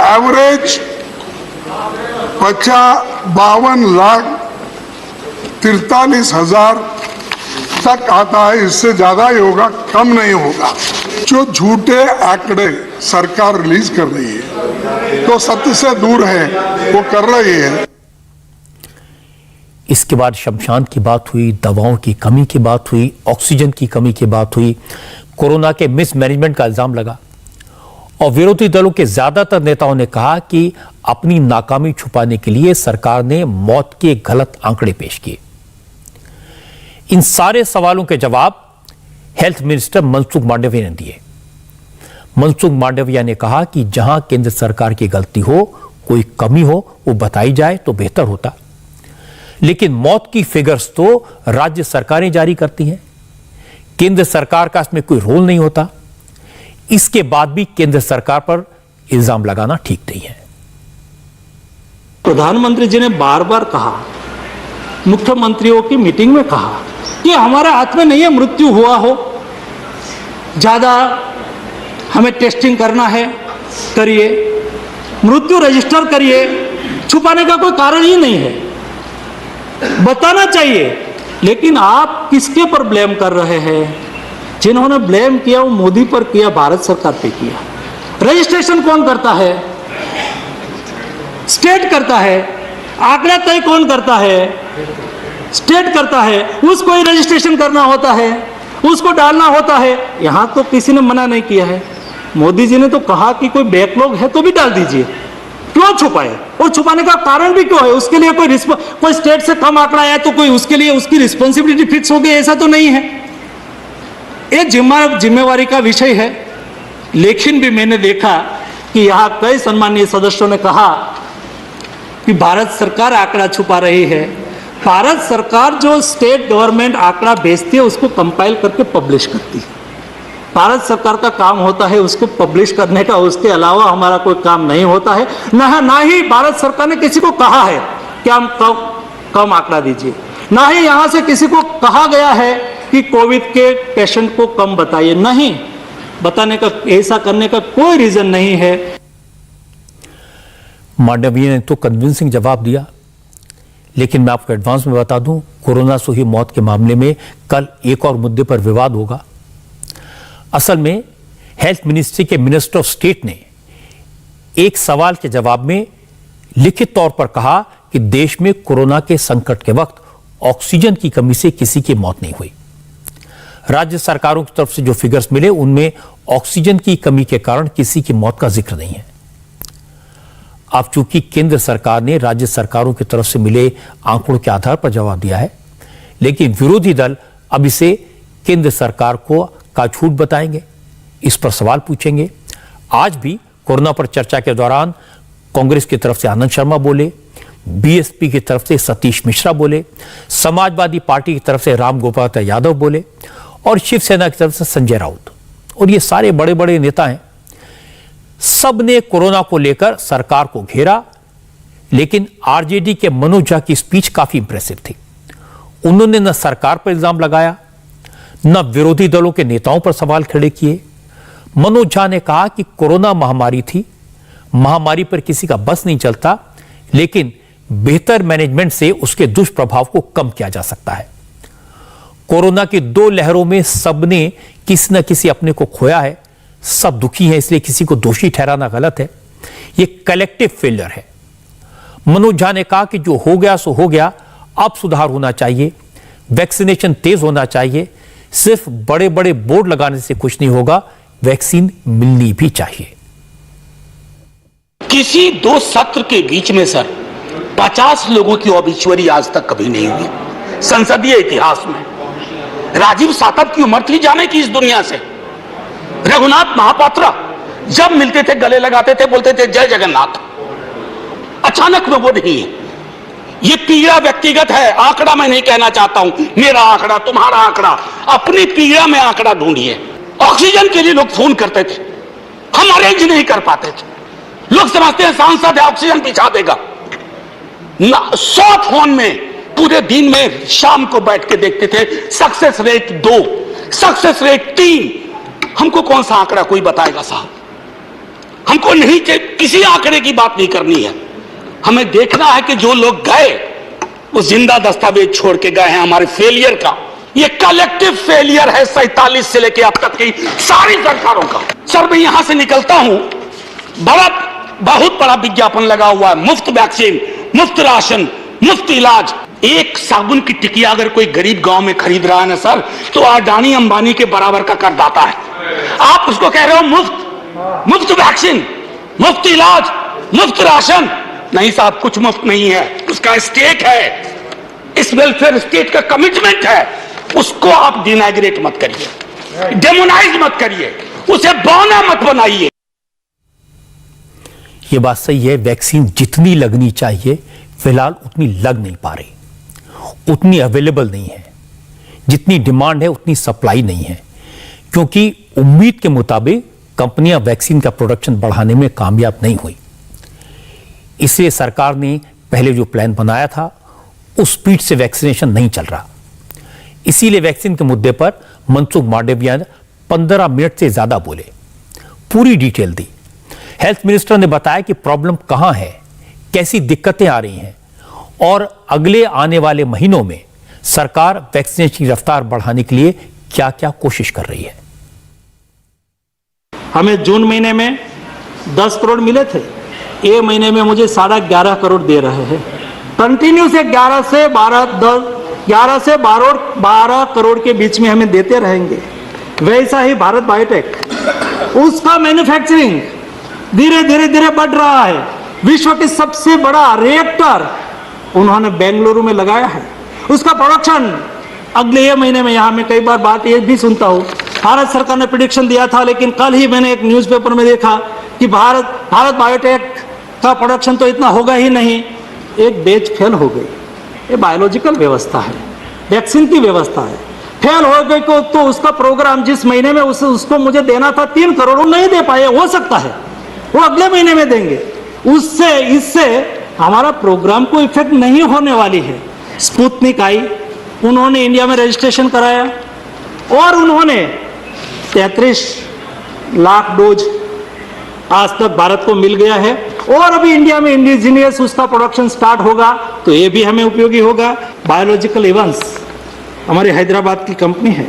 एवरेज 52 लाख 43,000 तक आता है, इससे ज्यादा ही होगा, कम नहीं होगा। जो झूठे आंकड़े सरकार रिलीज कर रही है तो सत्य से दूर है, वो कर रही है। इसके बाद शमशान की बात हुई, दवाओं की कमी की बात हुई, ऑक्सीजन की कमी की बात हुई, कोरोना के मिसमैनेजमेंट का इल्जाम लगा और विरोधी दलों के ज्यादातर नेताओं ने कहा कि अपनी नाकामी छुपाने के लिए सरकार ने मौत के गलत आंकड़े पेश किए। इन सारे सवालों के जवाब हेल्थ मिनिस्टर मनसुख मांडविया ने दिए। मनसुख मांडविया ने कहा कि जहां केंद्र सरकार की गलती हो, कोई कमी हो, वो बताई जाए तो बेहतर होता, लेकिन मौत की फिगर्स तो राज्य सरकारें जारी करती हैं, केंद्र सरकार का इसमें कोई रोल नहीं होता। इसके बाद भी केंद्र सरकार पर इल्जाम लगाना ठीक नहीं है। प्रधानमंत्री जी ने बार बार कहा, मुख्यमंत्रियों की मीटिंग में कहा कि हमारे हाथ में नहीं है मृत्यु हुआ हो, ज्यादा हमें टेस्टिंग करना है, करिए, मृत्यु रजिस्टर करिए, छुपाने का कोई कारण ही नहीं है, बताना चाहिए। लेकिन आप किसके पर ब्लेम कर रहे हैं? जिन्होंने ब्लेम किया वो मोदी पर किया, भारत सरकार पे किया। रजिस्ट्रेशन कौन करता है? स्टेट करता है। आंकड़ा तय कौन करता है? स्टेट करता है। उसको ही रजिस्ट्रेशन करना होता है, उसको डालना होता है। यहां तो किसी ने मना नहीं किया है। मोदी जी ने तो कहा कि कोई बैकलॉग है तो भी डाल दीजिए, क्यों छुपाए? और छुपाने का कारण भी क्यों है? उसके लिए कोई स्टेट से कम आंकड़ा आया तो कोई उसके लिए उसकी रिस्पॉन्सिबिलिटी फिक्स हो गई, ऐसा तो नहीं है। ये जिम्मेवारी का विषय है। लेकिन भी मैंने देखा कि यहां कई सम्मानीय सदस्यों ने कहा कि भारत सरकार आंकड़ा छुपा रही है। भारत सरकार जो स्टेट गवर्नमेंट आंकड़ा भेजती है उसको कंपाइल करके पब्लिश करती है। भारत सरकार का काम होता है उसको पब्लिश करने का, उसके अलावा हमारा कोई काम नहीं होता है। ना ही भारत सरकार ने किसी को कहा है कि हम कम आंकड़ा दीजिए, ना ही यहां से किसी को कहा गया है कि कोविड के पेशेंट को कम बताइए। नहीं, बताने का, ऐसा करने का कोई रीजन नहीं है। मांडविया ने तो कन्विंसिंग जवाब दिया, लेकिन मैं आपको एडवांस में बता दूं, कोरोना से हुई मौत के मामले में कल एक और मुद्दे पर विवाद होगा। असल में हेल्थ मिनिस्ट्री के मिनिस्टर ऑफ स्टेट ने एक सवाल के जवाब में लिखित तौर पर कहा कि देश में कोरोना के संकट के वक्त ऑक्सीजन की कमी से किसी की मौत नहीं हुई। राज्य सरकारों की तरफ से जो फिगर्स मिले उनमें ऑक्सीजन की कमी के कारण किसी की मौत का जिक्र नहीं है। अब चूंकि केंद्र सरकार ने राज्य सरकारों की तरफ से मिले आंकड़ों के आधार पर जवाब दिया है, लेकिन विरोधी दल अब इसे केंद्र सरकार का झूठ बताएंगे, इस पर सवाल पूछेंगे। आज भी कोरोना पर चर्चा के दौरान कांग्रेस की तरफ से आनंद शर्मा बोले, बीएसपी की तरफ से सतीश मिश्रा बोले, समाजवादी पार्टी की तरफ से राम गोपाल यादव बोले और शिवसेना की तरफ से संजय राउत, और ये सारे बड़े बड़े नेता हैं। सब ने कोरोना को लेकर सरकार को घेरा, लेकिन आरजेडी के मनोज झा की स्पीच काफी इंप्रेसिव थी। उन्होंने न सरकार पर इल्जाम लगाया, न विरोधी दलों के नेताओं पर सवाल खड़े किए। मनोज झा ने कहा कि कोरोना महामारी थी, महामारी पर किसी का बस नहीं चलता, लेकिन बेहतर मैनेजमेंट से उसके दुष्प्रभाव को कम किया जा सकता है। कोरोना की 2 लहरों में सबने किसी न किसी अपने को खोया है, सब दुखी हैं, इसलिए किसी को दोषी ठहराना गलत है। यह कलेक्टिव फेलियर है। मनोज झा ने कहा कि जो हो गया सो हो गया, अब सुधार होना चाहिए, वैक्सीनेशन तेज होना चाहिए, सिर्फ बड़े बड़े बोर्ड लगाने से कुछ नहीं होगा, वैक्सीन मिलनी भी चाहिए। किसी दो सत्र के बीच में सर 50 लोगों की ऑबिचुअरी आज तक कभी नहीं हुई संसदीय इतिहास में। राजीव सातव की उम्र थी जाने की इस दुनिया से। रघुनाथ महापात्रा जब मिलते थे गले लगाते थे, बोलते थे जय जगन्नाथ। अचानक में वो नहीं है। ये पीड़ा व्यक्तिगत है, आंकड़ा मैं नहीं कहना चाहता हूं, मेरा आंकड़ा, तुम्हारा आंकड़ा, अपनी पीड़ा में आंकड़ा ढूंढिए। ऑक्सीजन के लिए लोग फोन करते थे, हम अरेंज नहीं कर पाते थे। लोग समझते हैं सांसद है ऑक्सीजन पिछा देगा। 100 फोन में पूरे दिन में शाम को बैठ के देखते थे, सक्सेस रेट 2, सक्सेस रेट 3। हमको कौन सा आंकड़ा कोई बताएगा साहब? हमको नहीं, किसी आंकड़े की बात नहीं करनी है। हमें देखना है कि जो लोग गए वो जिंदा दस्तावेज छोड़ के गए हैं हमारे फेलियर का। ये कलेक्टिव फेलियर है 47 से लेके अब तक की सारी सरकारों का। सर मैं यहां से निकलता हूं, बहुत बड़ा विज्ञापन लगा हुआ है, मुफ्त वैक्सीन, मुफ्त राशन, मुफ्त इलाज। एक साबुन की टिकिया अगर कोई गरीब गांव में खरीद रहा है ना सर, तो अडानी अंबानी के बराबर का करदाता है। आप उसको कह रहे हो मुफ्त वैक्सीन, मुफ्त इलाज, मुफ्त राशन। नहीं साहब, कुछ मुफ्त नहीं है, उसका स्टेक है, इस वेलफेयर स्टेट का कमिटमेंट है। उसको आप डिनाइग्रेट मत करिए, डेमोनाइज मत करिए, उसे बौना मत बनाइए। यह बात सही है, वैक्सीन जितनी लगनी चाहिए फिलहाल उतनी लग नहीं पा रही, उतनी अवेलेबल नहीं है। जितनी डिमांड है उतनी सप्लाई नहीं है, क्योंकि उम्मीद के मुताबिक कंपनियां वैक्सीन का प्रोडक्शन बढ़ाने में कामयाब नहीं हुई। इसलिए सरकार ने पहले जो प्लान बनाया था उस स्पीड से वैक्सीनेशन नहीं चल रहा। इसीलिए वैक्सीन के मुद्दे पर मनसुख मांडविया ने 15 मिनट से ज्यादा बोले, पूरी डिटेल दी। हेल्थ मिनिस्टर ने बताया कि प्रॉब्लम कहां है, कैसी दिक्कतें आ रही हैं और अगले आने वाले महीनों में सरकार वैक्सीनेशन की रफ्तार बढ़ाने के लिए क्या क्या कोशिश कर रही है। हमें जून महीने में 10 करोड़ मिले थे, ये महीने में मुझे 11.5 करोड़ दे रहे हैं। कंटिन्यू से 11 से 12 करोड़ के बीच में हमें देते रहेंगे। वैसा ही भारत बायोटेक, उसका मैन्युफैक्चरिंग धीरे धीरे बढ़ रहा है। विश्व के सबसे बड़ा रिएक्टर उन्होंने बेंगलुरु में लगाया है, उसका प्रोडक्शन अगले ये महीने में। यहां मैं कई बार बात ये भी सुनता हूं, भारत सरकार ने प्रेडिक्शन दिया था, लेकिन कल ही मैंने एक न्यूज़पेपर में देखा कि भारत बायोटेक का प्रोडक्शन तो इतना होगा ही नहीं, एक बैच फेल हो गई। ये बायोलॉजिकल व्यवस्था है, वैक्सीन की व्यवस्था है। फेल हो गई तो उसका प्रोग्राम जिस महीने में उसको मुझे देना था 3 करोड़, वो नहीं दे पाए। हो सकता है वो अगले महीने में देंगे। इससे हमारा प्रोग्राम को इफेक्ट नहीं होने वाली है। स्पुतनिक आई, उन्होंने इंडिया में रजिस्ट्रेशन कराया और उन्होंने 33 लाख डोज आज तक भारत को मिल गया है। और अभी इंडिया में इंडिजीनियस उसका प्रोडक्शन स्टार्ट होगा तो ये भी हमें उपयोगी होगा। बायोलॉजिकल इवेंट्स हमारी हैदराबाद की कंपनी है,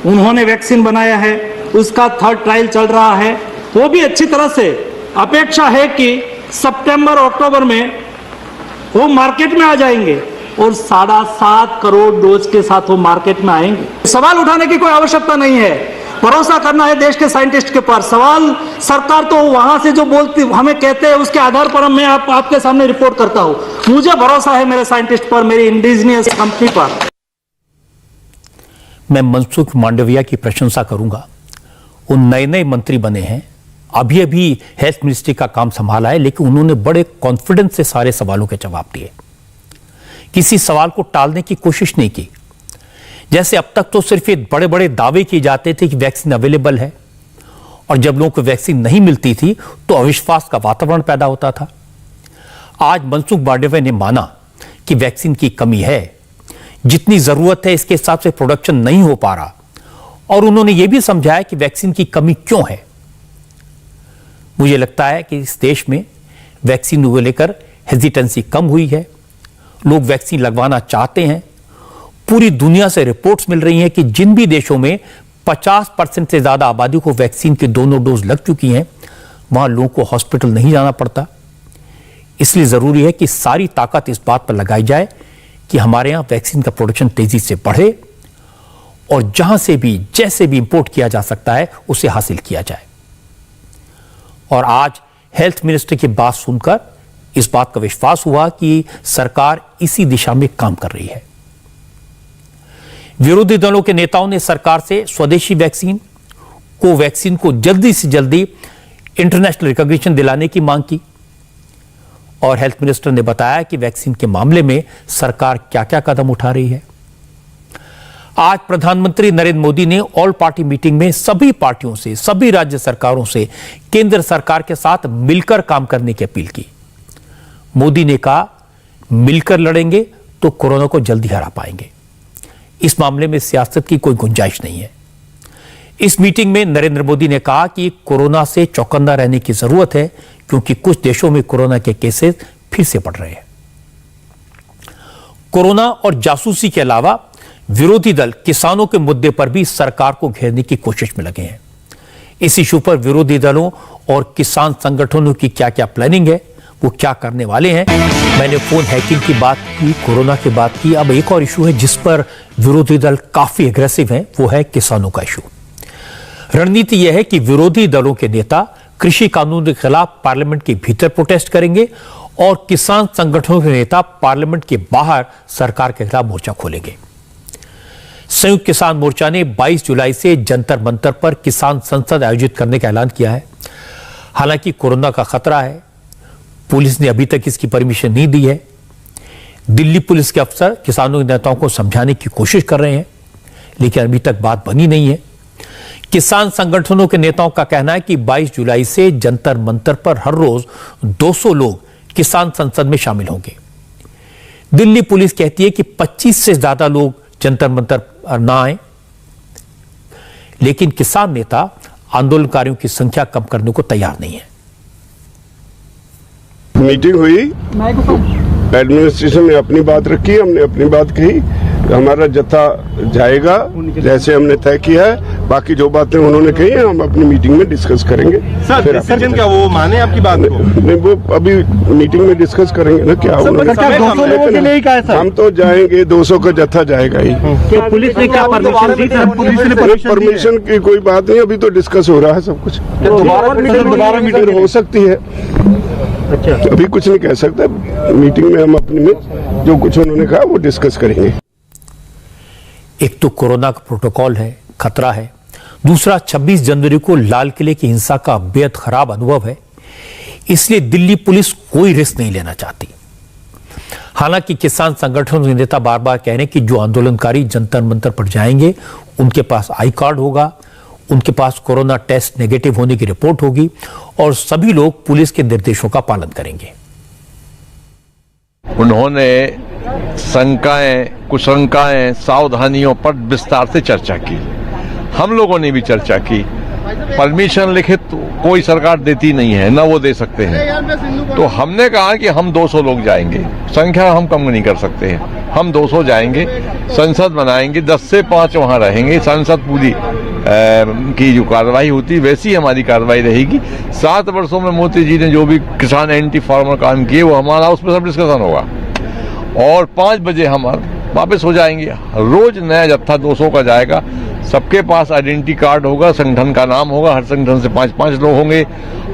उन्होंने वैक्सीन बनाया है, उसका 3rd ट्रायल चल रहा है, वो भी अच्छी तरह से। अपेक्षा है कि सितंबर अक्टूबर में वो मार्केट में आ जाएंगे और 7.5 करोड़ डोज के साथ वो मार्केट में आएंगे। सवाल उठाने की कोई आवश्यकता नहीं है, भरोसा करना है देश के साइंटिस्ट के पास। सवाल सरकार तो वहां से जो बोलती हमें कहते हैं उसके आधार पर मैं आपके सामने रिपोर्ट करता हूं। मुझे भरोसा है मेरे साइंटिस्ट पर, मेरी इंडिजीनियस कंपनी पर। मैं मनसुख मांडविया की प्रशंसा करूंगा। वो नए मंत्री बने हैं, अभी हेल्थ मिनिस्ट्री का काम संभाला है, लेकिन उन्होंने बड़े कॉन्फिडेंस से सारे सवालों के जवाब दिए। किसी सवाल को टालने की कोशिश नहीं की। जैसे अब तक तो सिर्फ ये बड़े बड़े दावे किए जाते थे कि वैक्सीन अवेलेबल है, और जब लोगों को वैक्सीन नहीं मिलती थी तो अविश्वास का वातावरण पैदा होता था। आज मनसुख मांडविया ने माना कि वैक्सीन की कमी है, जितनी जरूरत है इसके हिसाब से प्रोडक्शन नहीं हो पा रहा, और उन्होंने यह भी समझाया कि वैक्सीन की कमी क्यों है। मुझे लगता है कि इस देश में वैक्सीन को लेकर हेजिटेंसी कम हुई है, लोग वैक्सीन लगवाना चाहते हैं। पूरी दुनिया से रिपोर्ट्स मिल रही हैं कि जिन भी देशों में 50% से ज्यादा आबादी को वैक्सीन की दोनों डोज लग चुकी हैं, वहां लोगों को हॉस्पिटल नहीं जाना पड़ता। इसलिए जरूरी है कि सारी ताकत इस बात पर लगाई जाए कि हमारे यहां वैक्सीन का प्रोडक्शन तेजी से बढ़े और जहां से भी जैसे भी इंपोर्ट किया जा सकता है उसे हासिल किया जाए। और आज हेल्थ मिनिस्टर की बात सुनकर इस बात का विश्वास हुआ कि सरकार इसी दिशा में काम कर रही है। विरोधी दलों के नेताओं ने सरकार से स्वदेशी वैक्सीन कोवैक्सीन को जल्दी से जल्दी इंटरनेशनल रिकॉग्निशन दिलाने की मांग की और हेल्थ मिनिस्टर ने बताया कि वैक्सीन के मामले में सरकार क्या क्या कदम उठा रही है। आज प्रधानमंत्री नरेंद्र मोदी ने ऑल पार्टी मीटिंग में सभी पार्टियों से, सभी राज्य सरकारों से केंद्र सरकार के साथ मिलकर काम करने की अपील की। मोदी ने कहा, मिलकर लड़ेंगे तो कोरोना को जल्दी हरा पाएंगे। इस मामले में सियासत की कोई गुंजाइश नहीं है। इस मीटिंग में नरेंद्र मोदी ने कहा कि कोरोना से चौकन्ना रहने की जरूरत है क्योंकि कुछ देशों में कोरोना के केसेस फिर से बढ़ रहे हैं। कोरोना और जासूसी के अलावा विरोधी दल किसानों के मुद्दे पर भी सरकार को घेरने की कोशिश में लगे हैं। इस इशू पर विरोधी दलों और किसान संगठनों की क्या क्या प्लानिंग है, वो क्या करने वाले हैं। मैंने फोन हैकिंग की बात की, कोरोना की बात की। अब एक और इशू है जिस पर विरोधी दल काफी एग्रेसिव हैं, वो है किसानों का इशू। रणनीति यह है कि विरोधी दलों के नेता कृषि कानून के खिलाफ पार्लियामेंट के भीतर प्रोटेस्ट करेंगे और किसान संगठनों के नेता पार्लियामेंट के बाहर सरकार के खिलाफ मोर्चा खोलेंगे। संयुक्त किसान मोर्चा ने 22 जुलाई से जंतर मंतर पर किसान संसद आयोजित करने का ऐलान किया है। हालांकि कोरोना का खतरा है, पुलिस ने अभी तक इसकी परमिशन नहीं दी है। दिल्ली पुलिस के अफसर किसानों के नेताओं को समझाने की कोशिश कर रहे हैं, लेकिन अभी तक बात बनी नहीं है। किसान संगठनों के नेताओं का कहना है कि 22 जुलाई से जंतर मंतर पर हर रोज 200 लोग किसान संसद में शामिल होंगे। दिल्ली पुलिस कहती है कि 25 से ज्यादा लोग जंतर मंतर ना आए, लेकिन किसान नेता आंदोलनकारियों की संख्या कम करने को तैयार नहीं है। मीटिंग हुई, एडमिनिस्ट्रेशन ने अपनी बात रखी, हमने अपनी बात कही। हमारा जत्था जाएगा जैसे हमने तय किया है। बाकी जो बातें उन्होंने कही है हम अपनी मीटिंग में डिस्कस करेंगे। सर डिसीजन क्या वो माने आपकी बात को? नहीं, वो अभी मीटिंग में डिस्कस करेंगे ना क्या उन्होंने। 200 लोगों के लिए ही कहा है सर। हम तो जाएंगे, 200 का जत्था जाएगा ही। तो पुलिस ने क्या परमिशन दी? पुलिस ने परमिशन की कोई बात नहीं, अभी तो डिस्कस हो रहा है सब कुछ। दोबारा मीटिंग हो सकती है, अभी कुछ नहीं कह सकता। मीटिंग में हम अपने में जो कुछ उन्होंने कहा वो डिस्कस करेंगे। एक तो कोरोना का प्रोटोकॉल है, खतरा है। दूसरा 26 जनवरी को लाल किले की हिंसा का बेहद खराब अनुभव है, इसलिए दिल्ली पुलिस कोई रिस्क नहीं लेना चाहती। हालांकि किसान संगठनों के नेता बार बार कह रहे हैं कि जो आंदोलनकारी जंतर मंतर पर जाएंगे उनके पास आई कार्ड होगा, उनके पास कोरोना टेस्ट नेगेटिव होने की रिपोर्ट होगी और सभी लोग पुलिस के निर्देशों का पालन करेंगे। उन्होंने शंकाएं, कुशंकाएं, सावधानियों पर विस्तार से चर्चा की। हम लोगों ने भी चर्चा की। परमिशन लिखित तो कोई सरकार देती नहीं है, ना वो दे सकते हैं। तो हमने कहा कि हम 200 लोग जाएंगे, संख्या हम कम नहीं कर सकते हैं। हम 200 जाएंगे, संसद बनाएंगे, 10 से 5 वहां रहेंगे। संसद पूरी की जो कार्रवाई होती वैसी हमारी कार्रवाई रहेगी। 7 वर्षों में मोदी जी ने जो भी किसान एंटी फार्मर काम किए वो हमारा उस पर सब डिस्कशन होगा और 5 बजे हम वापस हो जाएंगे। रोज नया जत्था 200 का जाएगा। सबके पास आइडेंटिटी कार्ड होगा, संगठन का नाम होगा, हर संगठन से 5-5 लोग होंगे।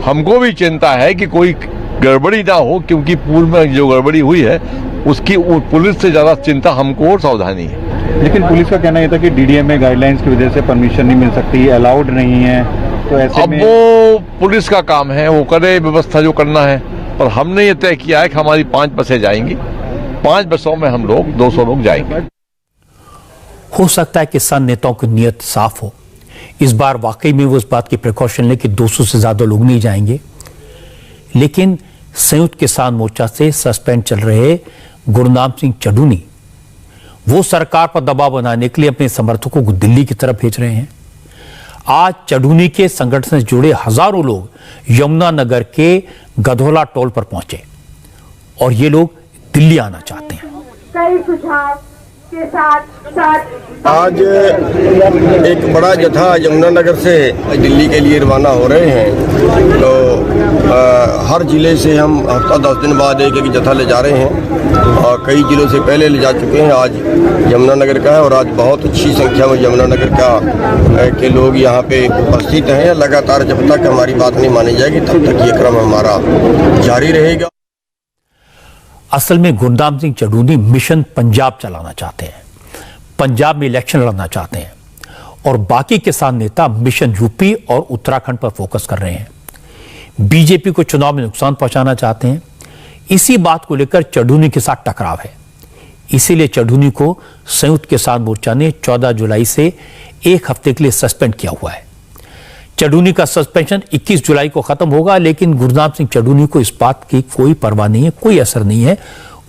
हमको भी चिंता है कि कोई गड़बड़ी ना हो, क्योंकि पूर्व में जो गड़बड़ी हुई है उसकी पुलिस से ज्यादा चिंता हमको और सावधानी है। लेकिन पुलिस का कहना यह था कि डीडीएमए गाइडलाइंस की वजह से परमिशन नहीं मिल सकती, अलाउड नहीं है। तो ऐसे अब वो पुलिस का काम है, वो करे व्यवस्था जो करना है। और हमने ये तय किया है कि हमारी 5 बसें जाएंगी, 5 बसों में हम लोग 200 लोग जाएंगे। हो सकता है किसान नेताओं की नीयत साफ हो, इस बार वाकई में वो इस बात की प्रिकॉशन ले कि 200 से ज्यादा लोग नहीं जाएंगे। लेकिन संयुक्त किसान मोर्चा से सस्पेंड चल रहे गुरनाम सिंह चढ़ूनी वो सरकार पर दबाव बनाने के लिए अपने समर्थकों को दिल्ली की तरफ भेज रहे हैं। आज चढ़ूनी के संगठन से जुड़े हजारों लोग यमुनानगर के गधोला टोल पर पहुंचे और ये लोग दिल्ली आना चाहते हैं। कई सुझाव के साथ आज एक बड़ा जत्था यमुनानगर से दिल्ली के लिए रवाना हो रहे हैं। तो हर जिले से हम हफ्ता 10 दिन बाद एक जत्था ले जा रहे हैं। कई जिलों से पहले ले जा चुके हैं। आज यमुनानगर का है और आज बहुत अच्छी संख्या में यमुनानगर के लोग यहाँ पे उपस्थित हैं। लगातार जब तक हमारी बात नहीं मानी जाएगी तब तक ये क्रम हमारा जारी रहेगा। असल में गुरनाम सिंह चढ़ूनी मिशन पंजाब चलाना चाहते हैं, पंजाब में इलेक्शन लड़ना चाहते हैं और बाकी किसान नेता मिशन यूपी और उत्तराखंड पर फोकस कर रहे हैं। बीजेपी को चुनाव में नुकसान पहुंचाना चाहते हैं। इसी बात को लेकर चढ़ूनी के साथ टकराव है। इसीलिए चढ़ूनी को संयुक्त किसान मोर्चा ने 14 जुलाई से एक हफ्ते के लिए सस्पेंड किया हुआ है। चढ़ूनी का सस्पेंशन 21 जुलाई को खत्म होगा, लेकिन गुरनाम सिंह चढ़ूनी को इस बात की कोई परवाह नहीं है, कोई असर नहीं है।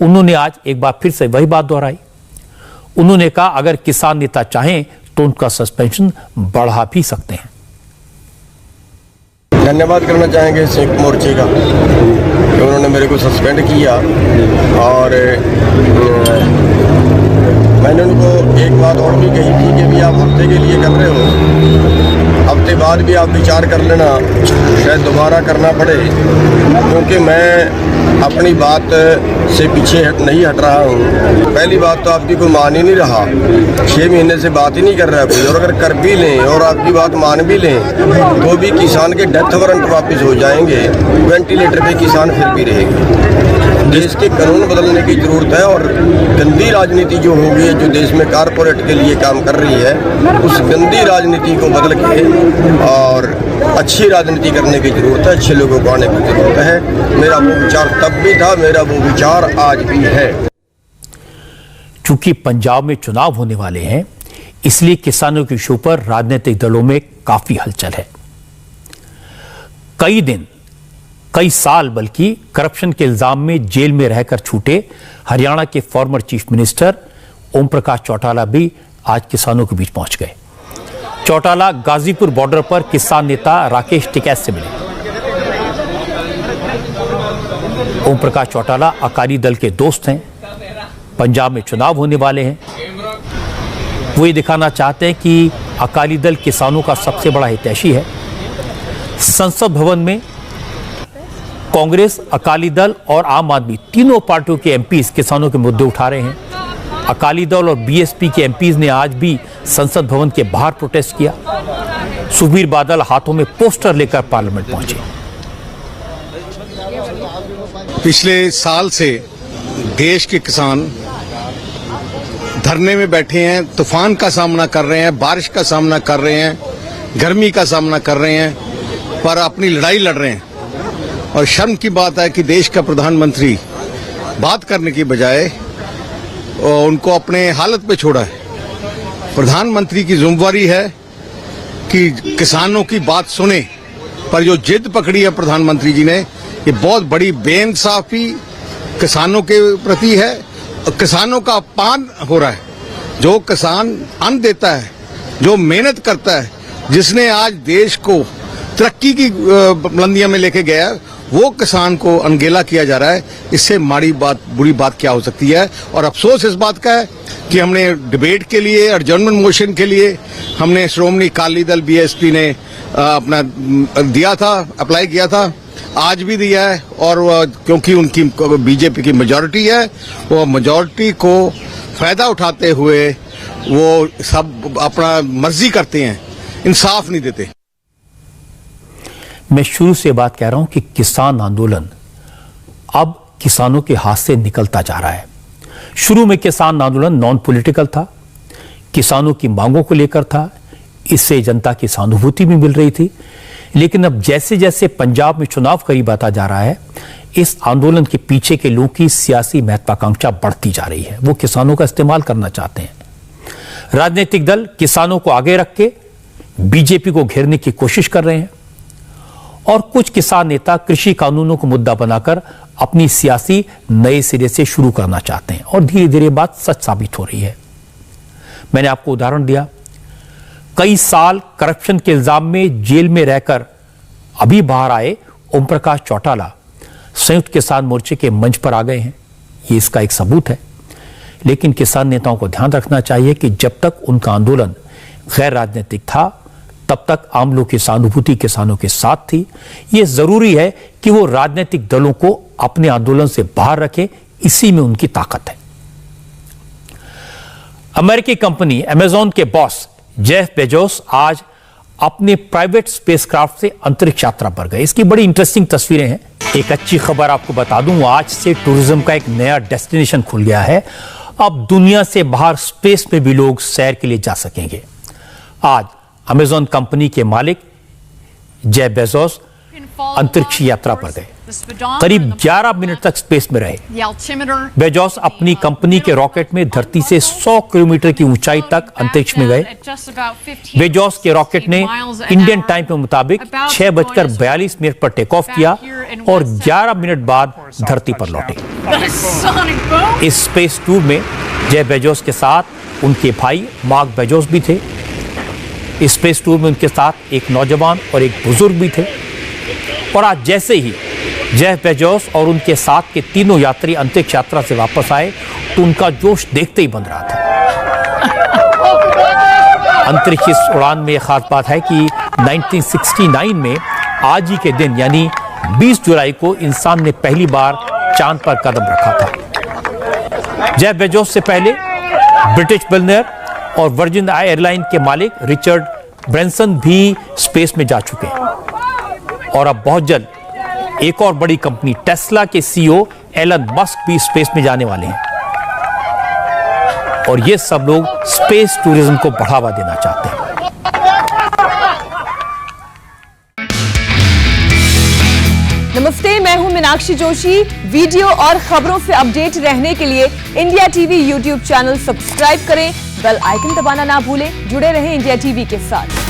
उन्होंने आज एक बार फिर से वही बात दोहराई। उन्होंने कहा अगर किसान नेता चाहें तो उनका सस्पेंशन बढ़ा भी सकते हैं। धन्यवाद करना चाहेंगे संयुक्त मोर्चे का कि उन्होंने मेरे को सस्पेंड किया और मैंने उनको एक बात और भी कही थी कि भी आप हफ्ते के लिए कर रहे हो, हफ्ते बाद भी आप विचार कर लेना, शायद दोबारा करना पड़े, क्योंकि मैं अपनी बात से पीछे नहीं हट रहा हूँ। पहली बात तो आपकी कोई मान ही नहीं रहा, 6 महीने से बात ही नहीं कर रहा कोई, और अगर कर भी लें और आपकी बात मान भी लें तो भी किसान के डेथ वारंट वापस हो जाएंगे, वेंटिलेटर पे किसान फिर भी रहेंगे। देश के कानून बदलने की जरूरत है और गंदी राजनीति जो हो गई है, जो देश में कारपोरेट के लिए काम कर रही है, उस गंदी राजनीति को बदल के और अच्छी राजनीति करने की जरूरत है, अच्छे लोगों को आने की जरूरत है। मेरा वो विचार तब भी था, मेरा वो विचार आज भी है। चूंकि पंजाब में चुनाव होने वाले हैं, इसलिए किसानों के इशू पर राजनीतिक दलों में काफी हलचल है। कई दिन, कई साल बल्कि करप्शन के इल्जाम में जेल में रहकर छूटे हरियाणा के former chief minister Om Prakash Chautala भी आज किसानों के बीच पहुंच गए। चौटाला गाजीपुर बॉर्डर पर किसान नेता राकेश टिकैत से मिले। ओम प्रकाश चौटाला अकाली दल के दोस्त हैं, पंजाब में चुनाव होने वाले हैं। वो ये दिखाना चाहते हैं कि अकाली दल किसानों का सबसे बड़ा हितैषी है। संसद भवन में कांग्रेस, अकाली दल और आम आदमी तीनों पार्टियों के एमपीज किसानों के मुद्दे उठा रहे हैं। अकाली दल और बीएसपी के एमपीज ने आज भी संसद भवन के बाहर प्रोटेस्ट किया। सुखबीर बादल हाथों में पोस्टर लेकर पार्लियामेंट पहुंचे। पिछले साल से देश के किसान धरने में बैठे हैं, तूफान का सामना कर रहे हैं, बारिश का सामना कर रहे हैं, गर्मी का सामना कर रहे हैं, पर अपनी लड़ाई लड़ रहे हैं। और शर्म की बात है कि देश का प्रधानमंत्री बात करने की बजाय उनको अपने हालत पे छोड़ा है। प्रधानमंत्री की जिम्मेदारी है कि किसानों की बात सुने, पर जो जिद पकड़ी है प्रधानमंत्री जी ने, ये बहुत बड़ी बेइंसाफी किसानों के प्रति है। किसानों का अपमान हो रहा है। जो किसान अन्न देता है, जो मेहनत करता है, जिसने आज देश को तरक्की की बुलंदियों में लेके गया, वो किसान को अनगेला किया जा रहा है। इससे बुरी बात क्या हो सकती है। और अफसोस इस बात का है कि हमने डिबेट के लिए और जर्मन मोशन के लिए हमने श्रोमणी अकाली दल बीएसपी ने अपना दिया था, अप्लाई किया था, आज भी दिया है। और क्योंकि उनकी बीजेपी की मेजॉरिटी है, वो मेजॉरिटी को फायदा उठाते हुए वो सब अपना मर्जी करते हैं, इंसाफ नहीं देते। मैं शुरू से बात कह रहा हूं कि किसान आंदोलन अब किसानों के हाथ से निकलता जा रहा है। शुरू में किसान आंदोलन नॉन पॉलिटिकल था, किसानों की मांगों को लेकर था, इससे जनता की सहानुभूति भी मिल रही थी। लेकिन अब जैसे जैसे पंजाब में चुनाव करीब आता जा रहा है, इस आंदोलन के पीछे के लोगों की सियासी महत्वाकांक्षा बढ़ती जा रही है। वो किसानों का इस्तेमाल करना चाहते हैं। राजनीतिक दल किसानों को आगे रख के बीजेपी को घेरने की कोशिश कर रहे हैं और कुछ किसान नेता कृषि कानूनों को मुद्दा बनाकर अपनी सियासी नए सिरे से शुरू करना चाहते हैं और धीरे धीरे बात सच साबित हो रही है। मैंने आपको उदाहरण दिया, कई साल करप्शन के इल्जाम में जेल में रहकर अभी बाहर आए ओम प्रकाश चौटाला संयुक्त किसान मोर्चे के मंच पर आ गए हैं। ये इसका एक सबूत है। लेकिन किसान नेताओं को ध्यान रखना चाहिए कि जब तक उनका आंदोलन गैर राजनीतिक था, तब तक आम लोग की सहानुभूति किसानों के साथ थी। यह जरूरी है कि वो राजनीतिक दलों को अपने आंदोलन से बाहर रखें, इसी में उनकी ताकत है। अमेरिकी कंपनी अमेजॉन के बॉस जेफ बेजोस आज अपने प्राइवेट स्पेसक्राफ्ट से अंतरिक्ष यात्रा पर गए। इसकी बड़ी इंटरेस्टिंग तस्वीरें हैं। एक अच्छी खबर आपको बता दूं, आज से टूरिज्म का एक नया डेस्टिनेशन खुल गया है। अब दुनिया से बाहर स्पेस में भी लोग सैर के लिए जा सकेंगे। आज अमेजॉन कंपनी के मालिक जेफ बेजोस अंतरिक्ष यात्रा पर गए। करीब 11 मिनट तक स्पेस में रहे। बेजोस अपनी कंपनी के रॉकेट में धरती से 100 किलोमीटर की ऊंचाई तक अंतरिक्ष में गए। बेजोस के रॉकेट ने इंडियन टाइम के मुताबिक 6:42 पर टेक ऑफ किया और 11 मिनट बाद धरती पर लौटे। इस स्पेस टूर में जेफ बेजोस के साथ उनके भाई मार्क बेजोस भी थे। इस स्पेस टूर में उनके साथ एक नौजवान और एक बुजुर्ग भी थे। और आज जैसे ही जेफ बेजोस और उनके साथ के तीनों यात्री अंतरिक्ष यात्रा से वापस आए तो उनका जोश देखते ही बन रहा था। अंतरिक्ष इस उड़ान में एक खास बात है कि 1969 में आज ही के दिन यानी 20 जुलाई को इंसान ने पहली बार चांद पर कदम रखा था। जेफ बेजोस से पहले ब्रिटिश बिलियनेयर और वर्जिन एयरलाइन के मालिक रिचर्ड ब्रैंसन भी स्पेस में जा चुके हैं। और अब बहुत जल्द एक और बड़ी कंपनी टेस्ला के सीईओ एलन मस्क भी स्पेस में जाने वाले हैं। और ये सब लोग स्पेस टूरिज्म को बढ़ावा देना चाहते हैं। नमस्ते, मैं हूं मीनाक्षी जोशी। वीडियो और खबरों से अपडेट रहने के लिए India TV YouTube channel subscribe करें, बेल आइकन दबाना ना भूलें। जुड़े रहें इंडिया टीवी के साथ।